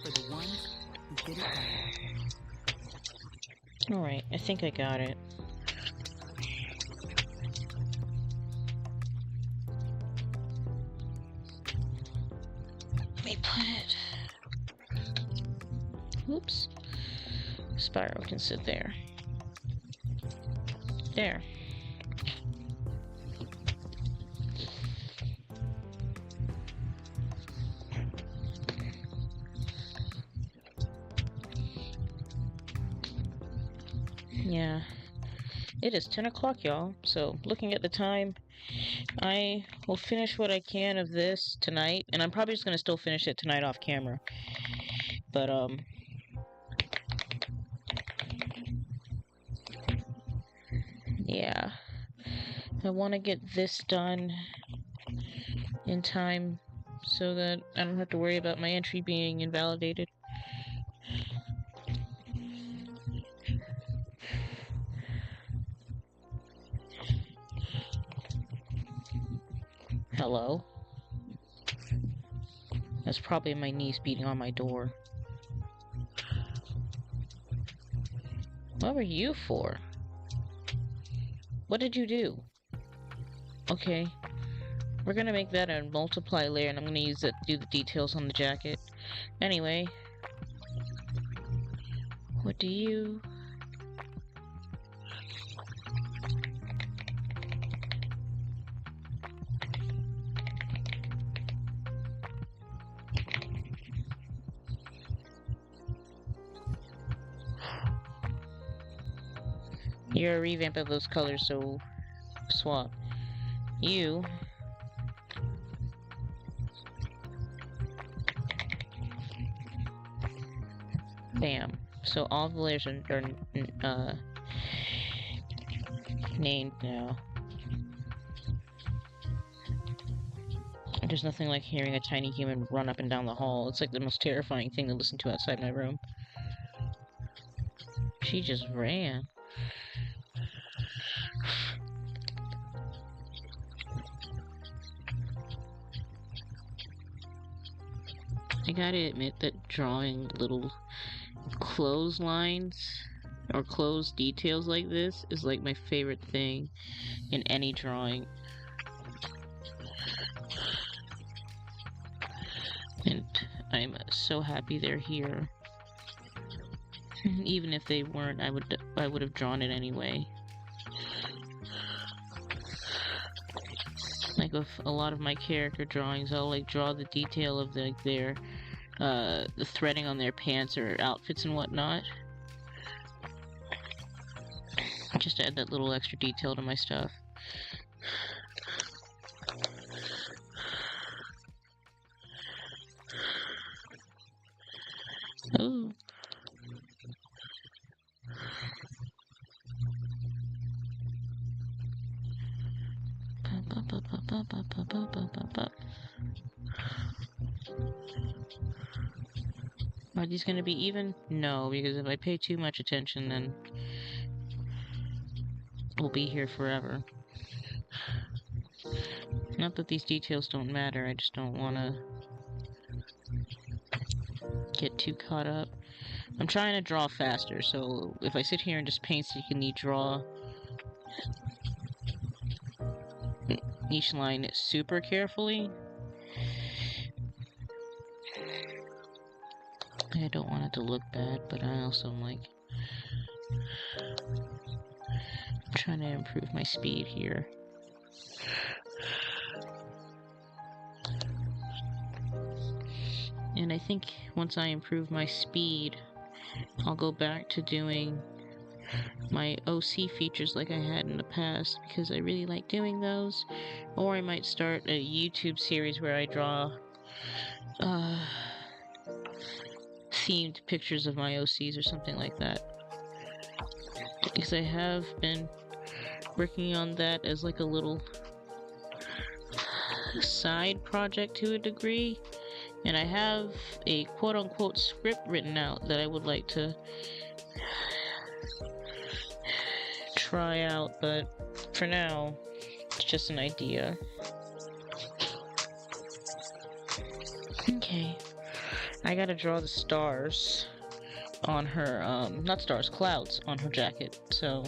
for the ones who get it done. Alright, I think I got it. Let me put it. Oops. Spyro can sit there. There. Yeah. It is 10 o'clock, y'all. So, looking at the time, I will finish what I can of this tonight. And I'm probably just going to still finish it tonight off camera. But, yeah. I want to get this done in time so that I don't have to worry about my entry being invalidated. Hello? That's probably my niece beating on my door. What were you for? What did you do? Okay. We're gonna make that a multiply layer, and I'm gonna use that to do the details on the jacket. Anyway. What do you... You're a revamp of those colors, so swap. You... Bam. So all the layers are named now. There's nothing like hearing a tiny human run up and down the hall. It's like the most terrifying thing to listen to outside my room. She just ran. I gotta admit that drawing little clotheslines or clothes details like this is like my favorite thing in any drawing. And I'm so happy they're here. Even if they weren't, I would have drawn it anyway. Like with a lot of my character drawings, I'll like draw the detail of the threading on their pants or outfits and whatnot. Just to add that little extra detail to my stuff. Ooh. Are these gonna be even? No, because if I pay too much attention, then we'll be here forever. Not that these details don't matter, I just don't want to get too caught up. I'm trying to draw faster, so if I sit here and just painstakingly draw each line super carefully, I don't want it to look bad, but I also am like trying to improve my speed here. And I think once I improve my speed, I'll go back to doing my OC features like I had in the past, because I really like doing those. Or I might start a YouTube series where I draw themed pictures of my OCs or something like that. Because I have been working on that as like a little side project to a degree, and I have a quote-unquote script written out that I would like to try out, but for now it's just an idea. Okay, I gotta draw the stars on her, not stars, clouds on her jacket, so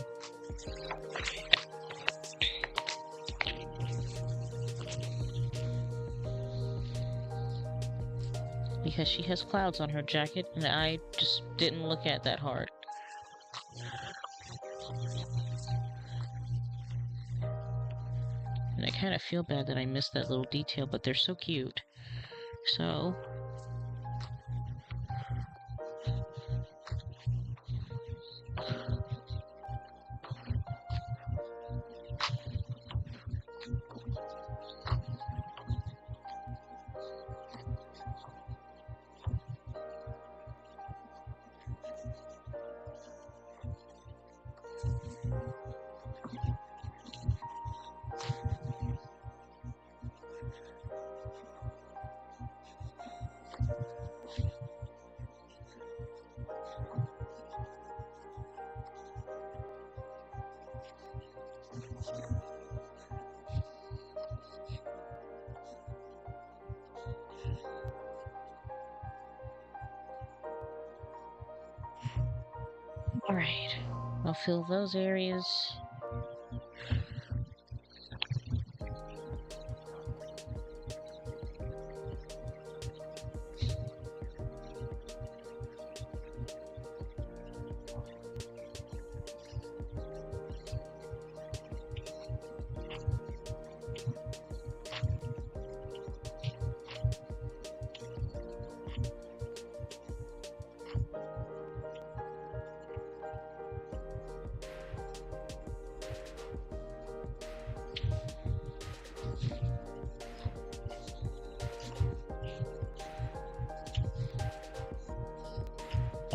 because she has clouds on her jacket, and I just didn't look at that hard. And I kind of feel bad that I missed that little detail, but they're so cute. So alright, I'll fill those areas.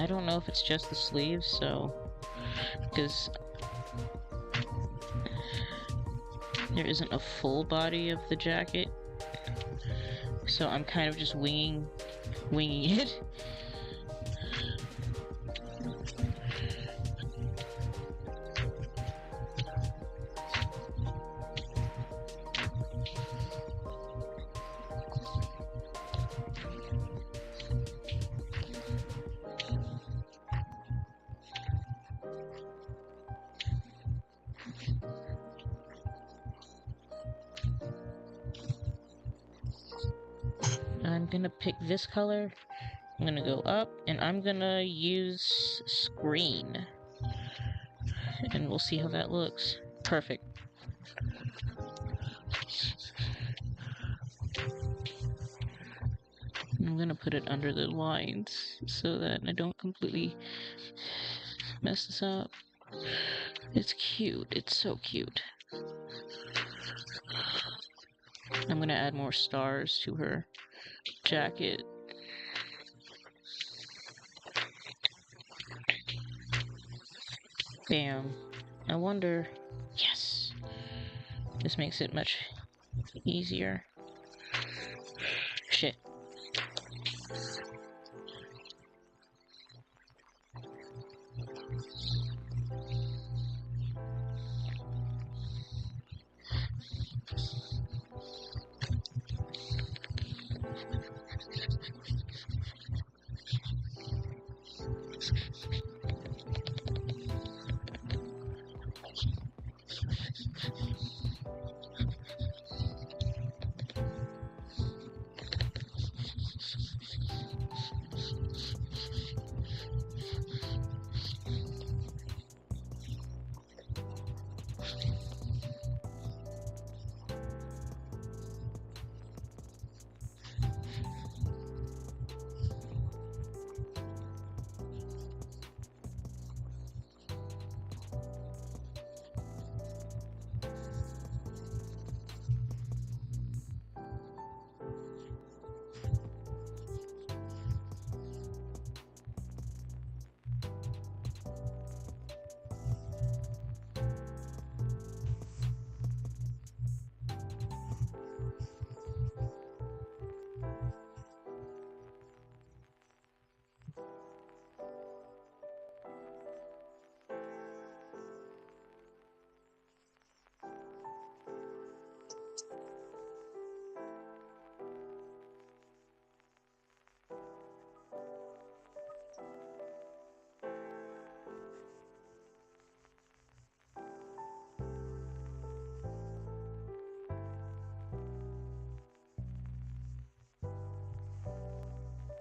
I don't know if it's just the sleeves, so because there isn't a full body of the jacket, so I'm kind of just winging it. I'm gonna pick this color, I'm gonna go up, and I'm gonna use screen. And we'll see how that looks. Perfect. I'm gonna put it under the lines so that I don't completely mess this up. It's cute, it's so cute. I'm gonna add more stars to her jacket. Bam. I wonder... Yes! This makes it much easier. Shit.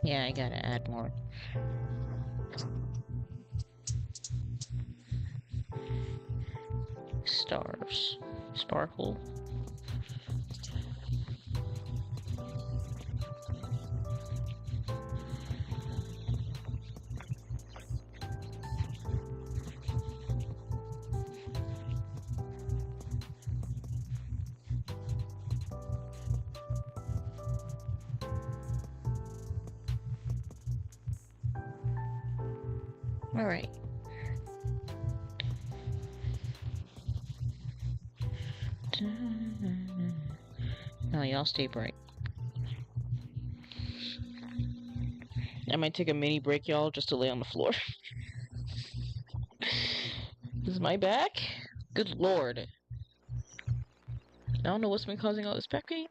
Yeah, I gotta add more. Stars. Sparkle. All right. No, y'all stay bright. I might take a mini break, y'all, just to lay on the floor. Is my back? Good lord. I don't know what's been causing all this back pain.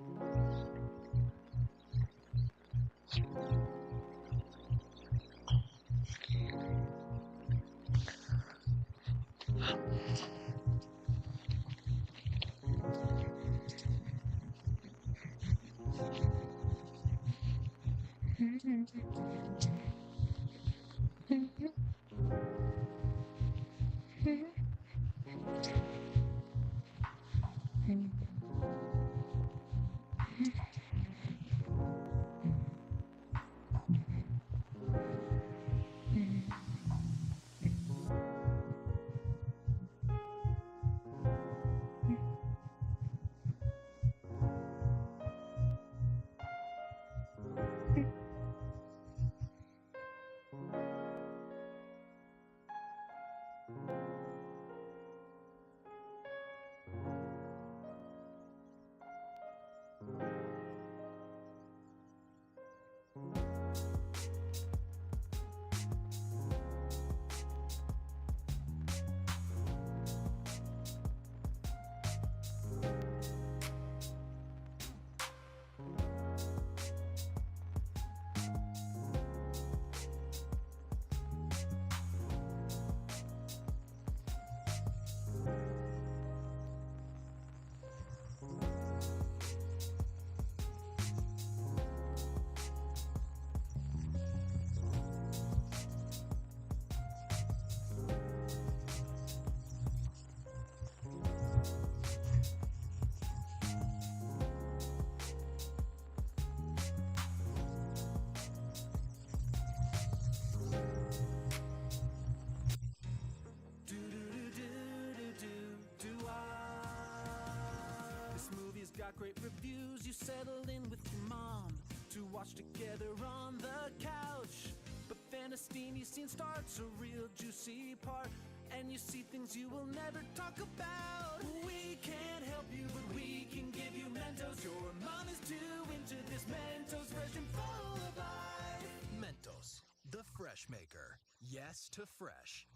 Got great reviews, you settled in with your mom to watch together on the couch. But then a steamy scene starts, a real juicy part, and you see things you will never talk about. We can't help you, but we can give you Mentos. Your mom is too into this Mentos version full of life. Mentos, the fresh maker. Yes to fresh.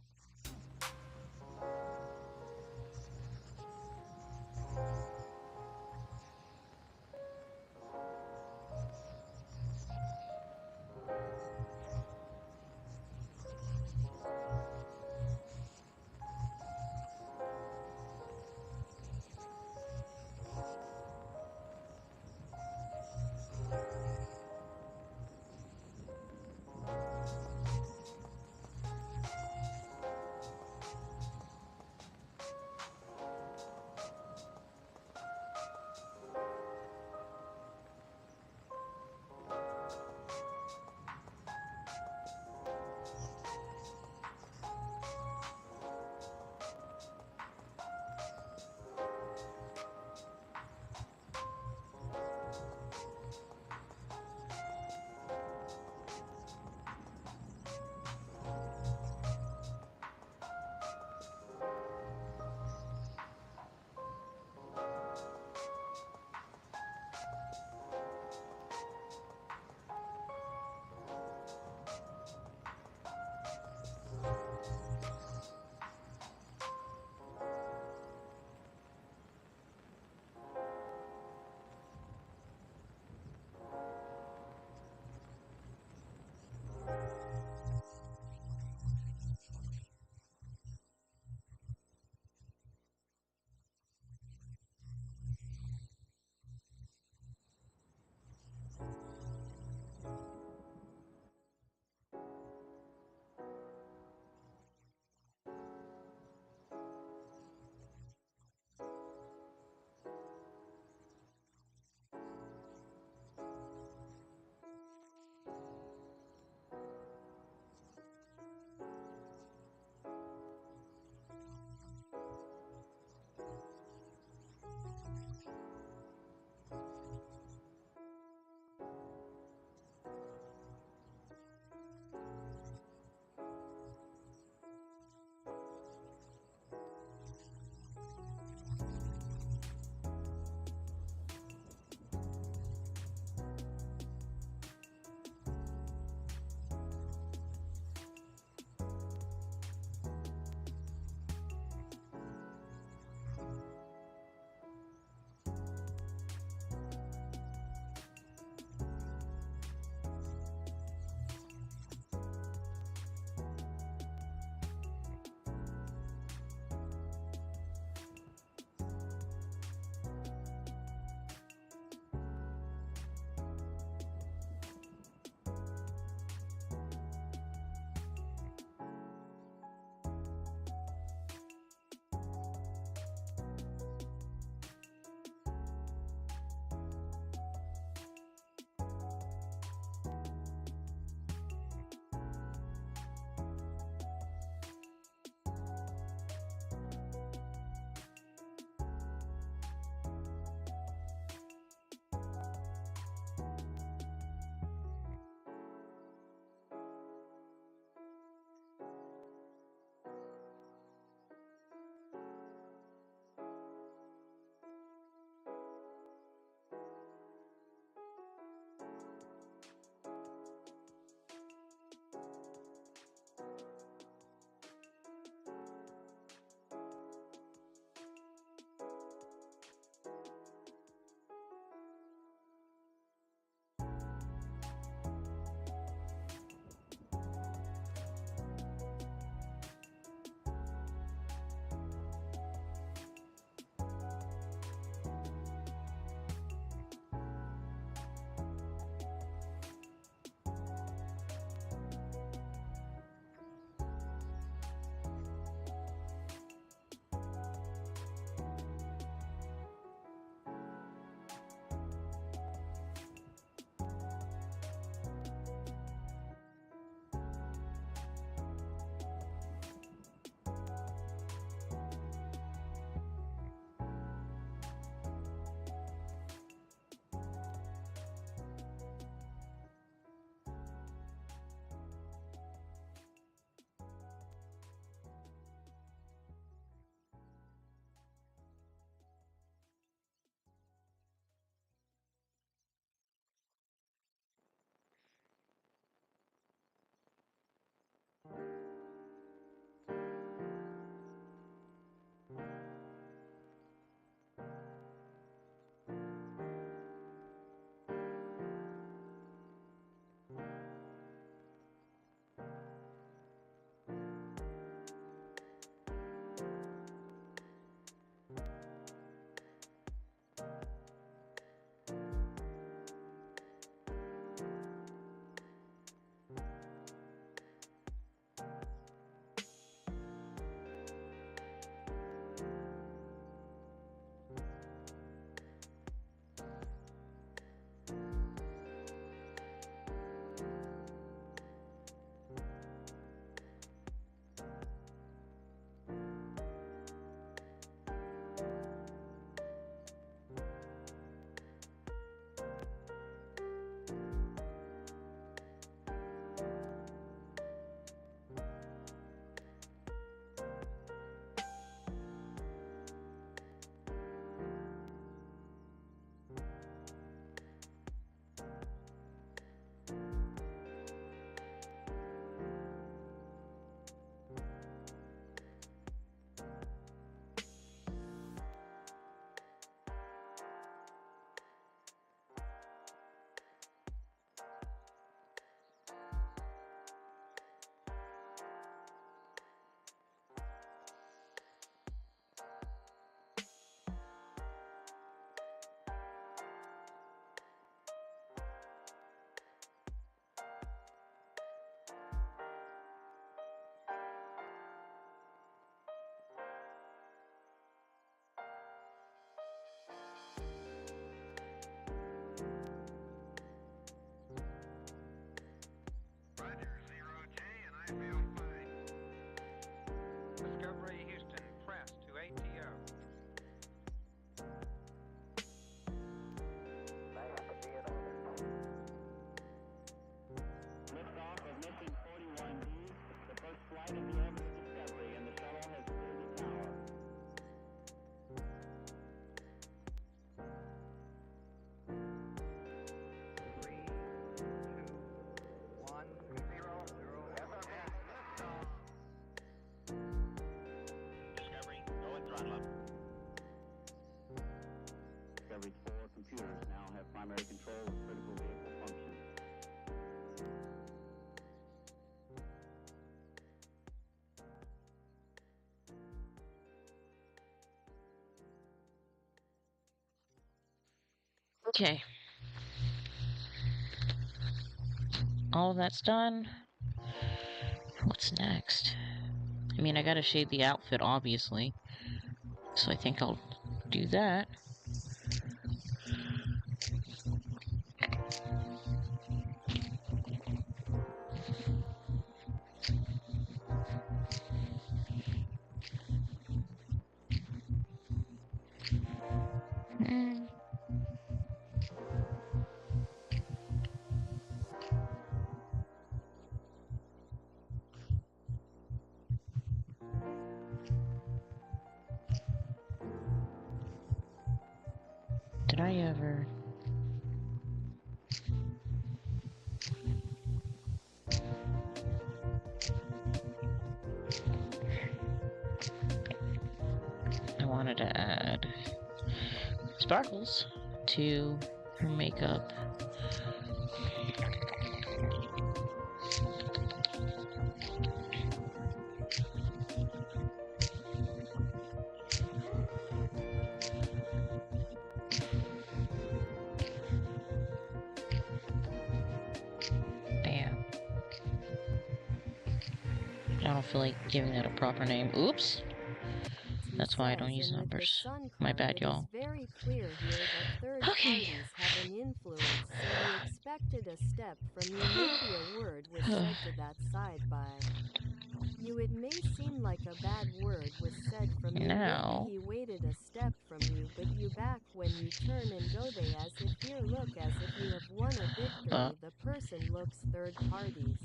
Okay. All of that's done. What's next? I mean, I gotta shade the outfit, obviously. So I think I'll do that. Did I ever... I wanted to add sparkles to her makeup. Bam. I don't feel like giving that a proper name. Oops. That's why I don't use numbers. My bad, y'all. Very clear here that third parties have an influence, so we expected a step from you. Maybe a word was said to that side by you. It may seem like a bad word was said from you. Now. Maybe he waited a step from you, but you back when you turn and go they as if here look as if you have won a victory. The person looks third parties.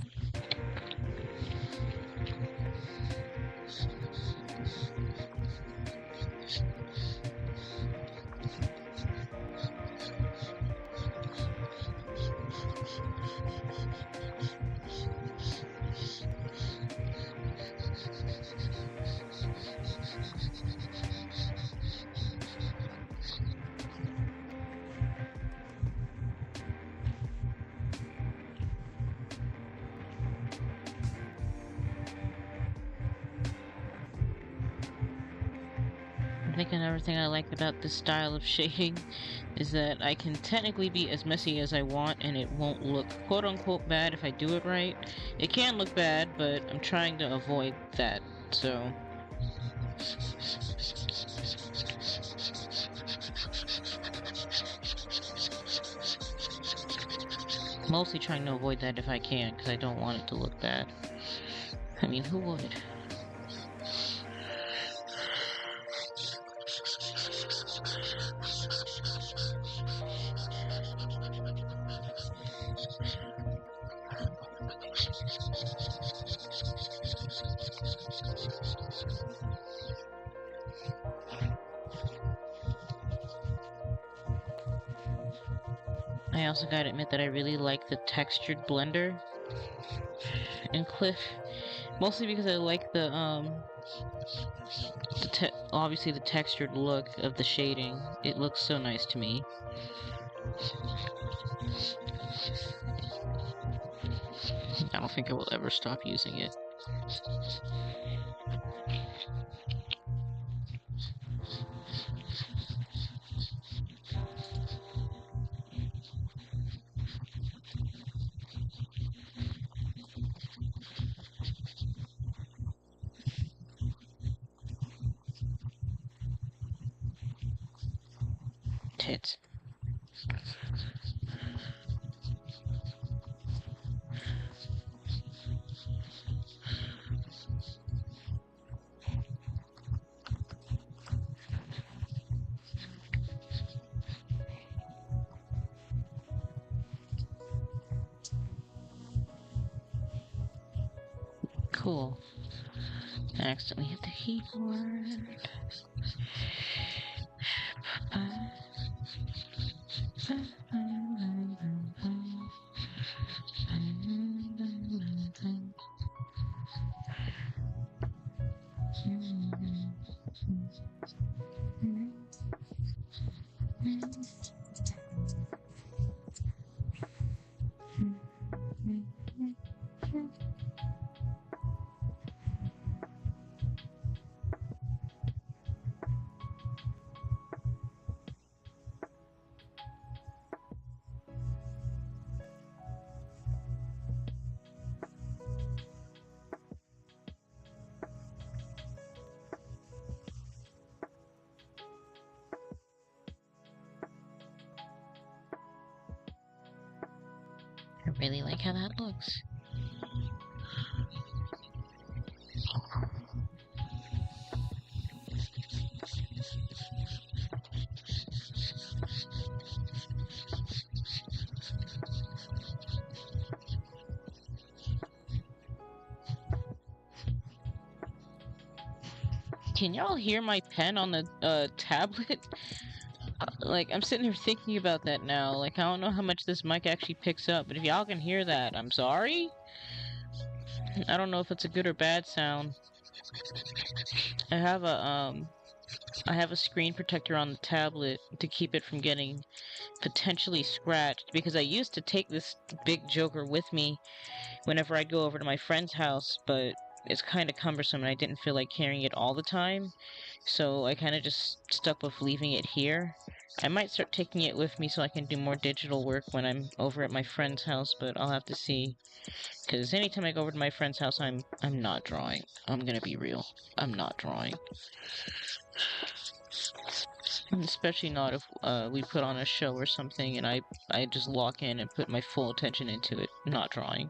I think another thing I like about this style of shading is that I can technically be as messy as I want and it won't look quote-unquote bad if I do it right. It can look bad, but I'm trying to avoid that, so... Mostly trying to avoid that if I can, because I don't want it to look bad. I mean, who would? I also gotta admit that I really like the textured blender in Cliff, mostly because I like the obviously the textured look of the shading. It looks so nice to me. I don't think I will ever stop using it. Tits. Cool. I accidentally hit the keyboard. I really like how that looks. Can y'all hear my pen on the tablet? Like, I'm sitting here thinking about that now. Like, I don't know how much this mic actually picks up, but if y'all can hear that, I'm sorry? I don't know if it's a good or bad sound. I have a screen protector on the tablet to keep it from getting potentially scratched, because I used to take this big joker with me whenever I go over to my friend's house, but it's kind of cumbersome and I didn't feel like carrying it all the time, so I kind of just stuck with leaving it here. I might start taking it with me so I can do more digital work when I'm over at my friend's house, but I'll have to see. Because anytime I go over to my friend's house, I'm not drawing. I'm gonna be real. I'm not drawing. Especially not if we put on a show or something and I just lock in and put my full attention into it. Not drawing.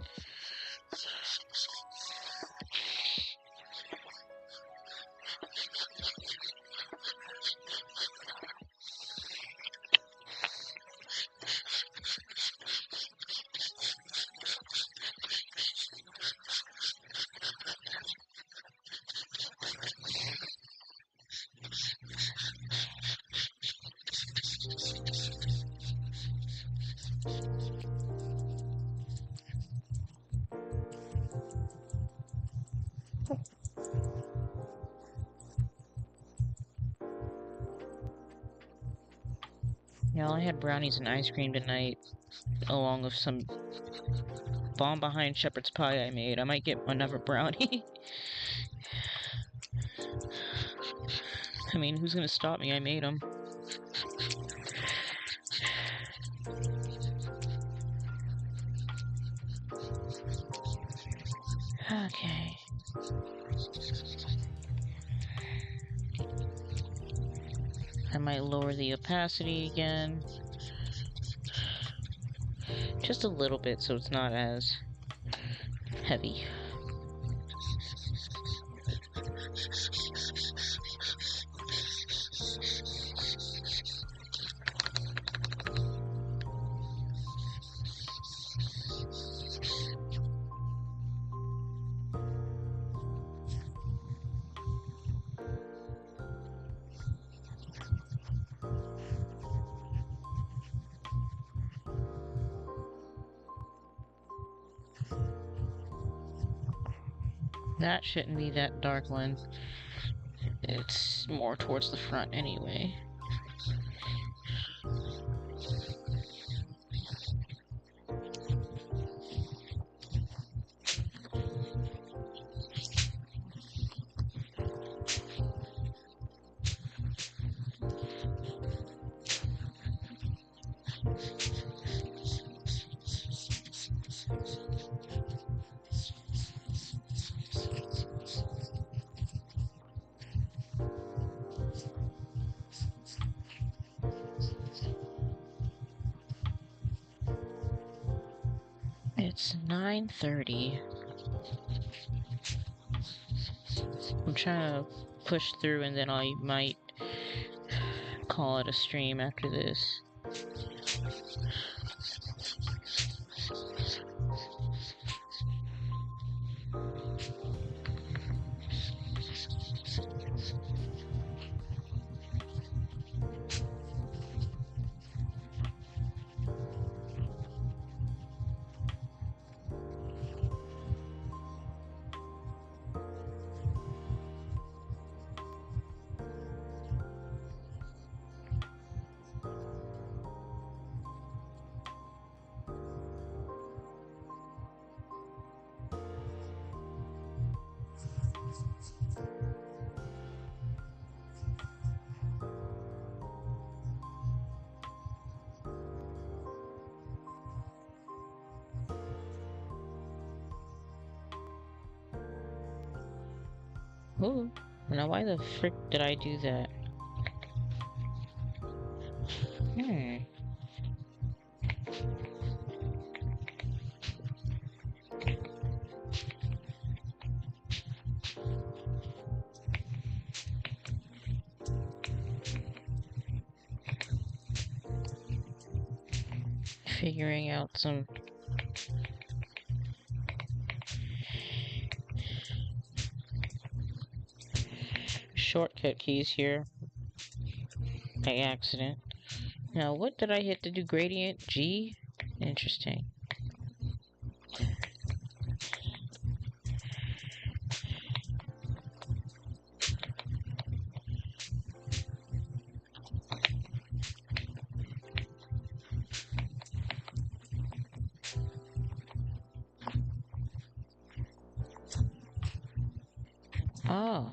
Yeah, I had brownies and ice cream tonight, along with some bomb behind shepherd's pie I made. I might get another brownie. I mean, who's gonna stop me? I made them. Okay. I might lower the opacity again. Just a little bit so it's not as heavy. That shouldn't be that dark one. It's more towards the front anyway. It's 9:30. I'm trying to push through and then I might call it a stream after this. Ooh, now why the frick did I do that? figuring out some shortcut keys here by accident. Now, what did I hit to do gradient? G? Interesting. Oh.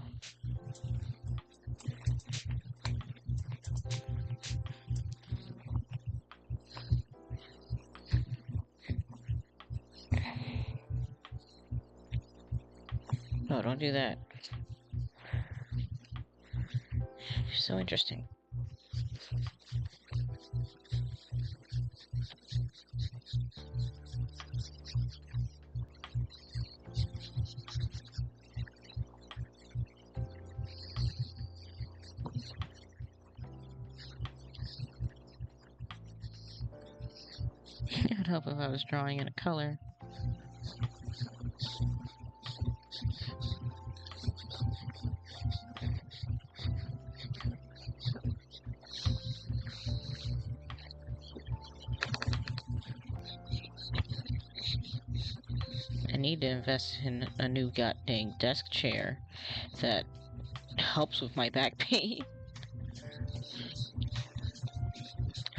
No, don't do that. So interesting. It would help if I was drawing in a color. I need to invest in a new goddamn desk chair that helps with my back pain.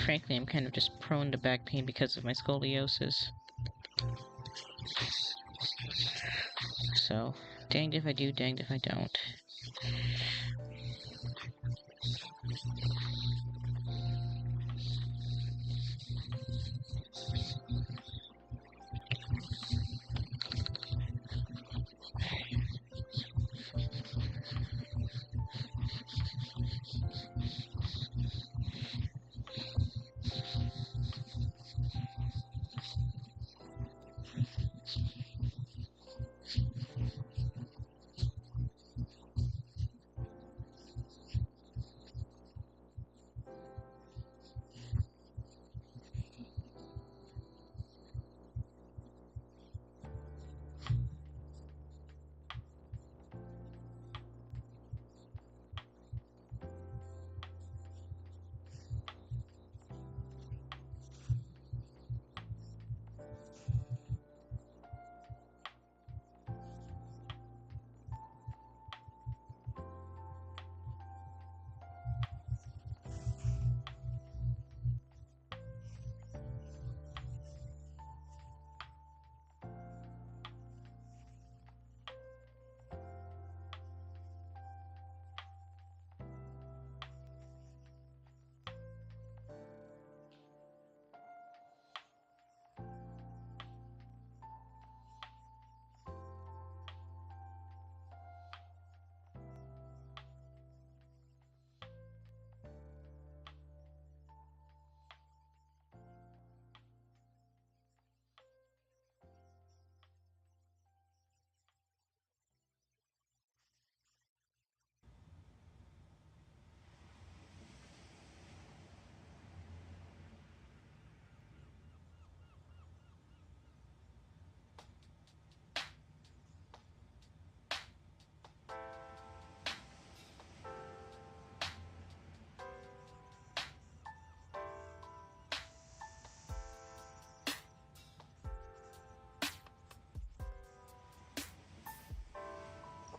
Frankly, I'm kind of just prone to back pain because of my scoliosis. So, danged if I do, danged if I don't.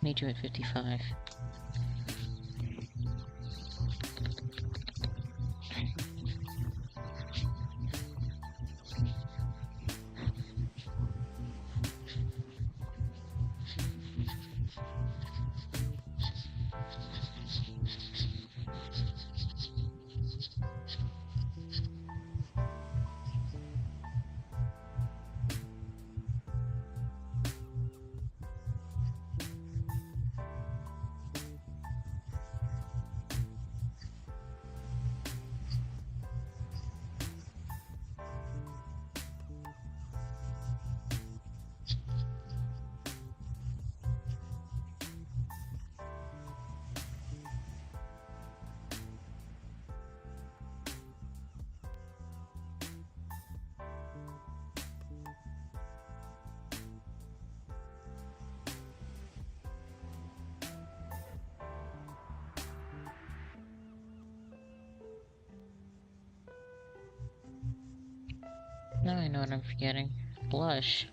Need you at 55. know what I'm forgetting. Blush.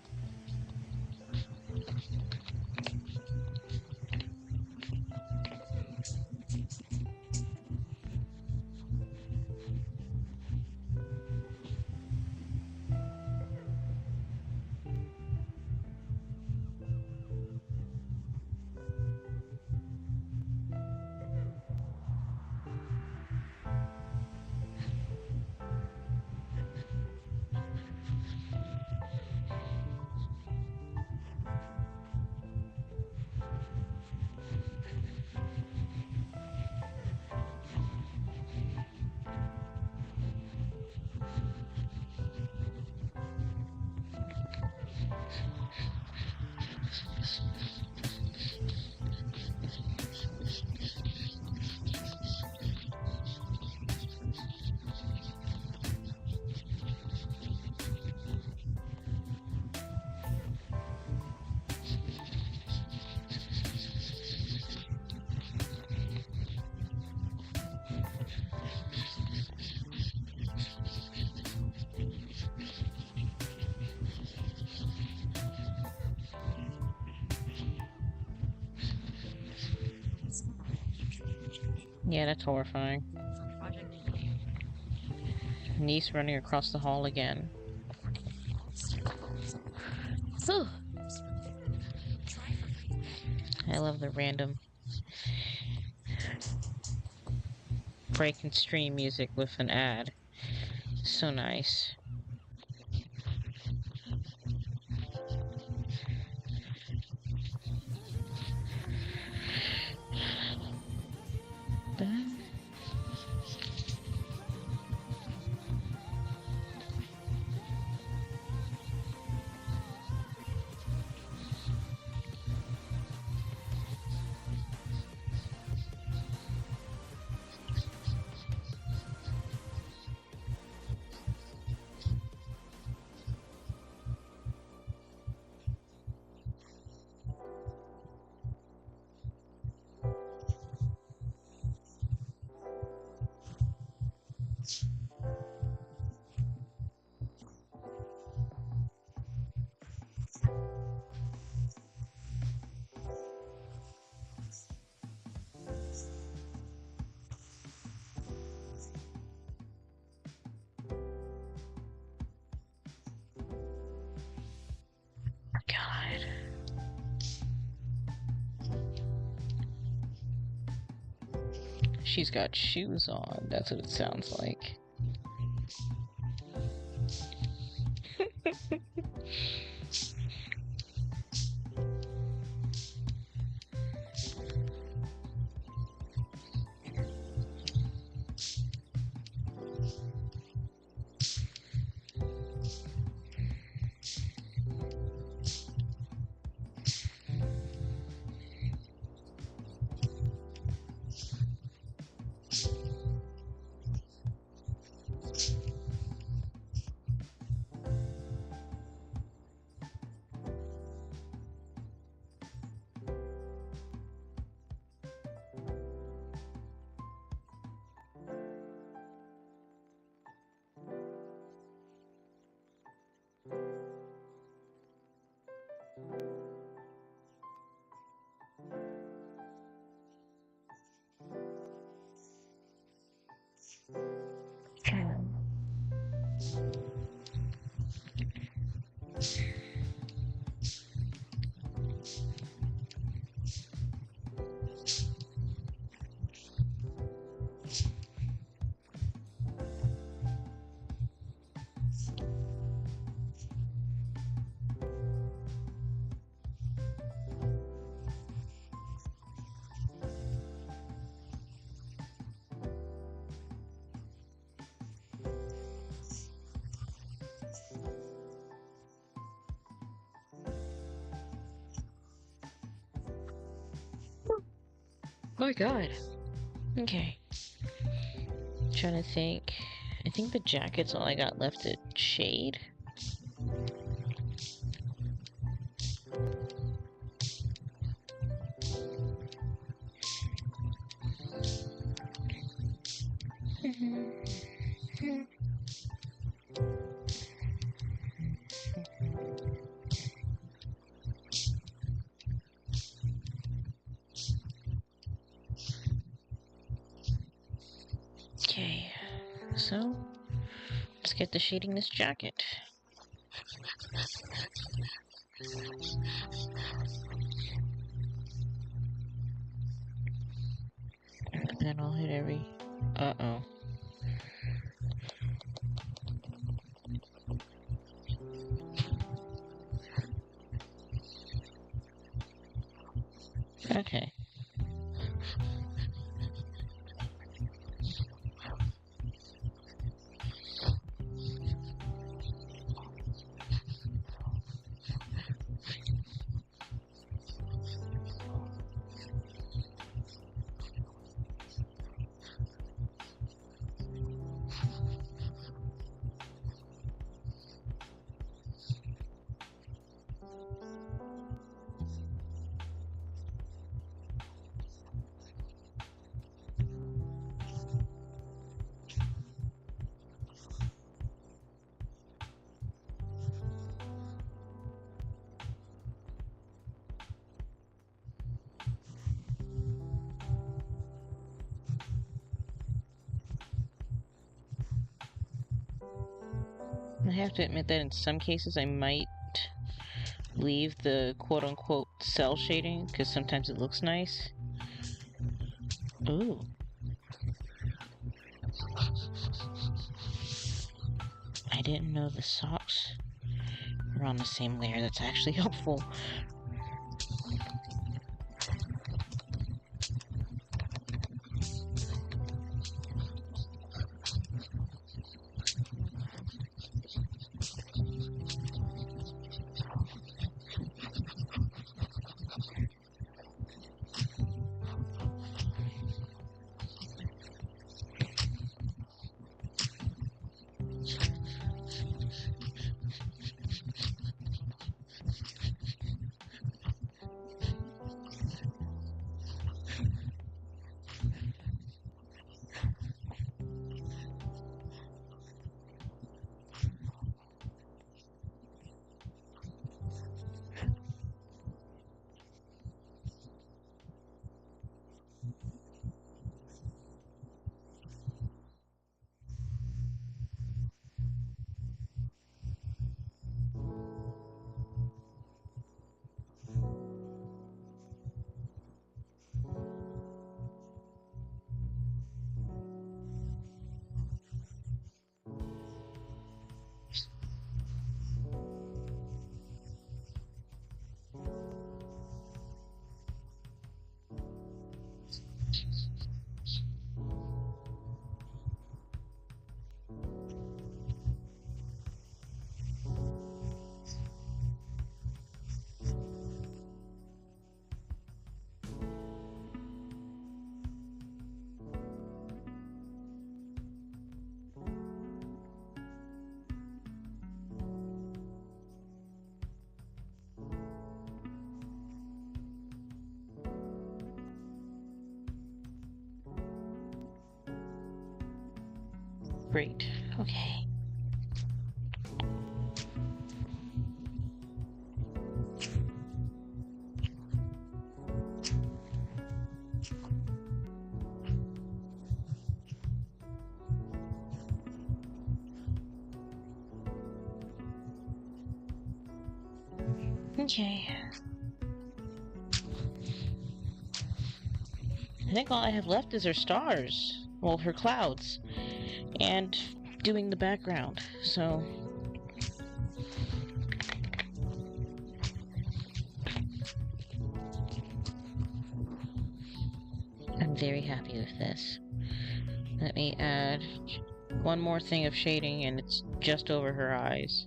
Yeah, that's horrifying. Niece running across the hall again. Whew. I love the random break and stream music with an ad. So nice. God. She's got shoes on. That's what it sounds like. My God. Okay. Trying to think. I think the jacket's all I got left at shade. Let's get to shading this jacket. And then I'll hit every... Uh-oh. Okay. I have to admit that in some cases I might leave the quote-unquote cell shading, because sometimes it looks nice. Ooh. I didn't know the socks were on the same layer. That's actually helpful. Great. Okay. Okay. I think all I have left is her stars. Well, her clouds. And doing the background, so... I'm very happy with this. Let me add one more thing of shading, and it's just over her eyes.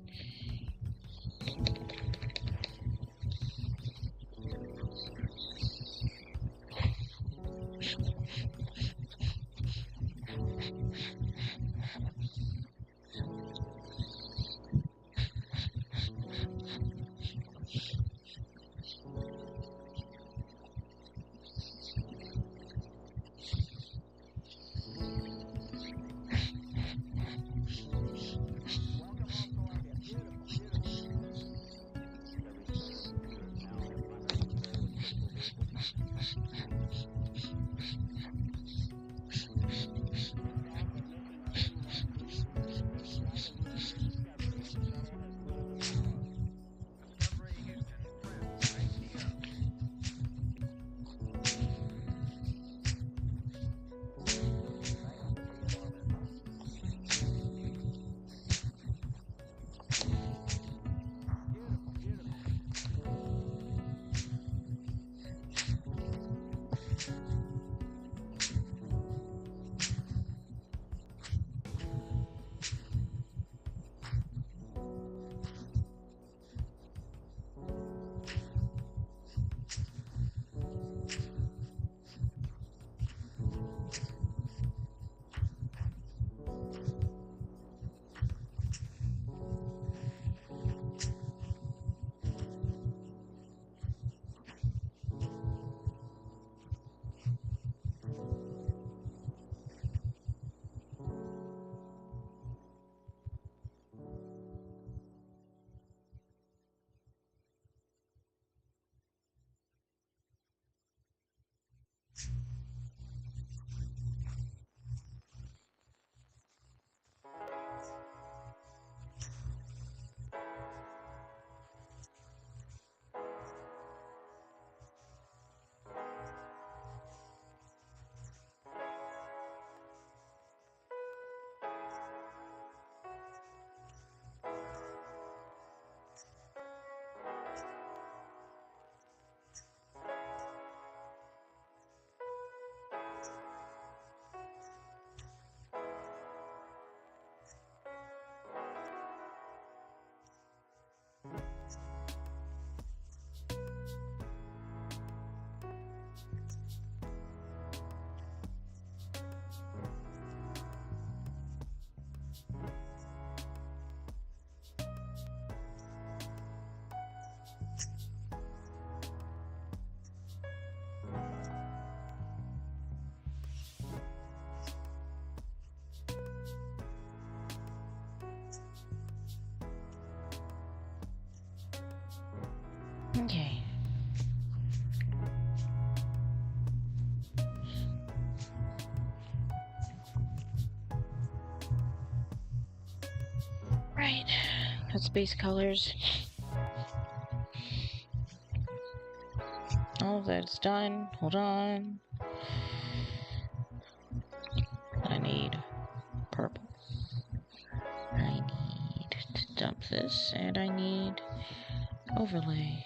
That's base colors. All of that's done. Hold on. I need purple. I need to dump this, and I need overlay.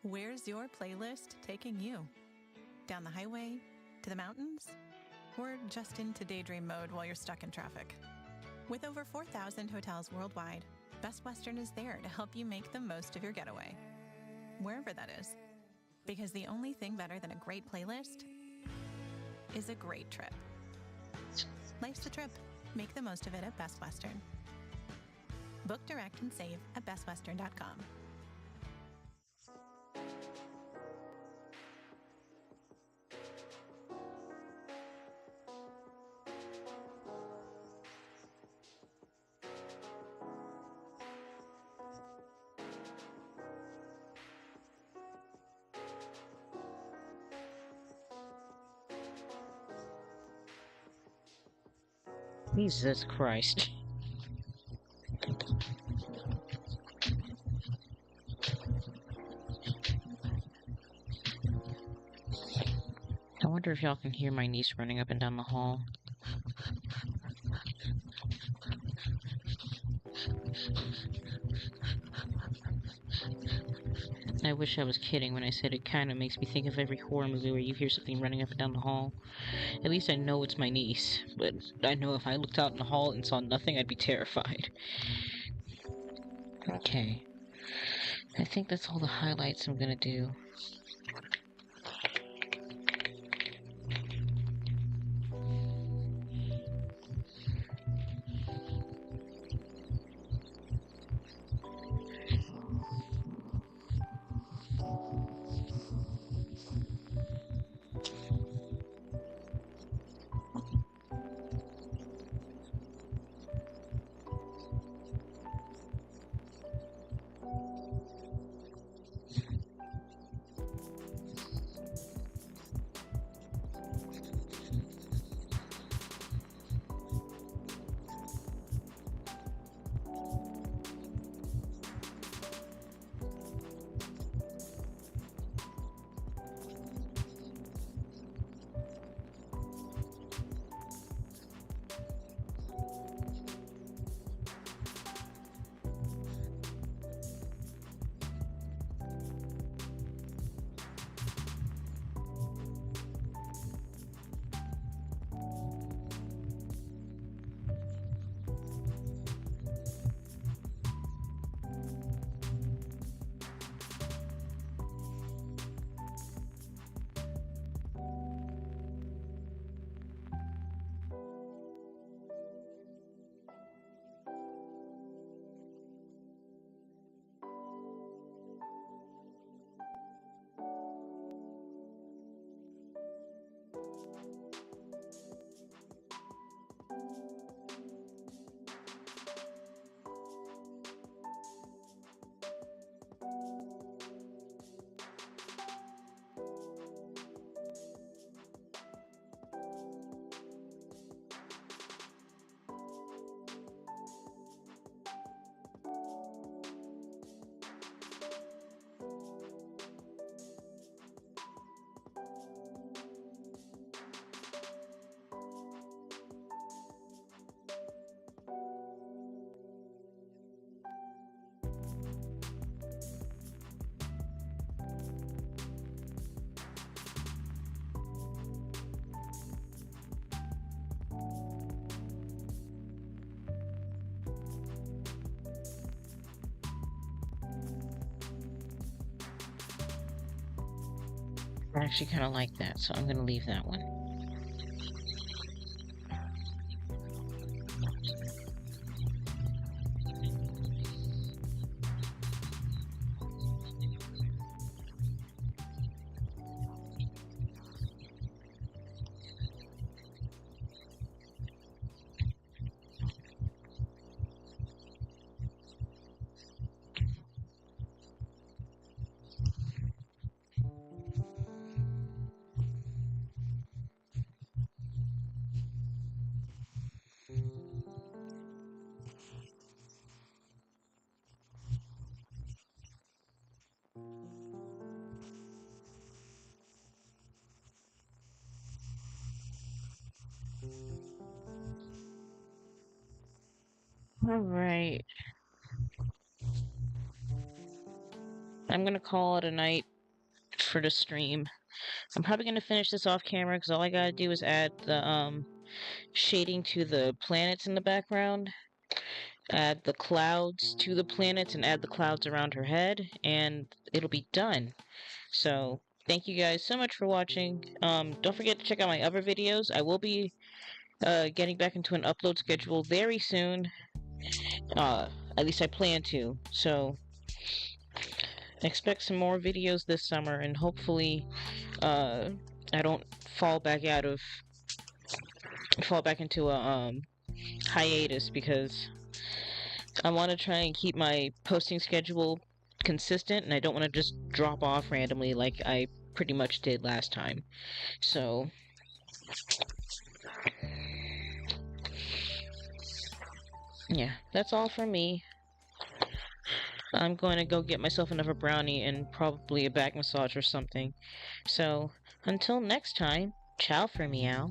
Where's your playlist taking you? Down the highway? To the mountains? Or just into daydream mode while you're stuck in traffic? With over 4,000 hotels worldwide, Best Western is there to help you make the most of your getaway, wherever that is. Because the only thing better than a great playlist is a great trip. Life's a trip. Make the most of it at Best Western. Book direct and save at bestwestern.com. Jesus Christ. I wonder if y'all can hear my niece running up and down the hall. I wish I was kidding when I said it kind of makes me think of every horror movie where you hear something running up and down the hall. At least I know it's my niece, but I know if I looked out in the hall and saw nothing, I'd be terrified. Okay. I think that's all the highlights I'm gonna do. I actually kind of like that, so I'm going to leave that one. Alright. I'm gonna call it a night for the stream. I'm probably gonna finish this off camera because all I gotta do is add the shading to the planets in the background, add the clouds to the planets, and add the clouds around her head, and it'll be done. So thank you guys so much for watching. Don't forget to check out my other videos. I will be getting back into an upload schedule very soon. At least I plan to. So expect some more videos this summer, and hopefully I don't fall back into a hiatus, because I want to try and keep my posting schedule consistent, and I don't want to just drop off randomly like I pretty much did last time. So yeah, that's all from me. I'm going to go get myself another brownie and probably a back massage or something. So until next time, ciao for meow.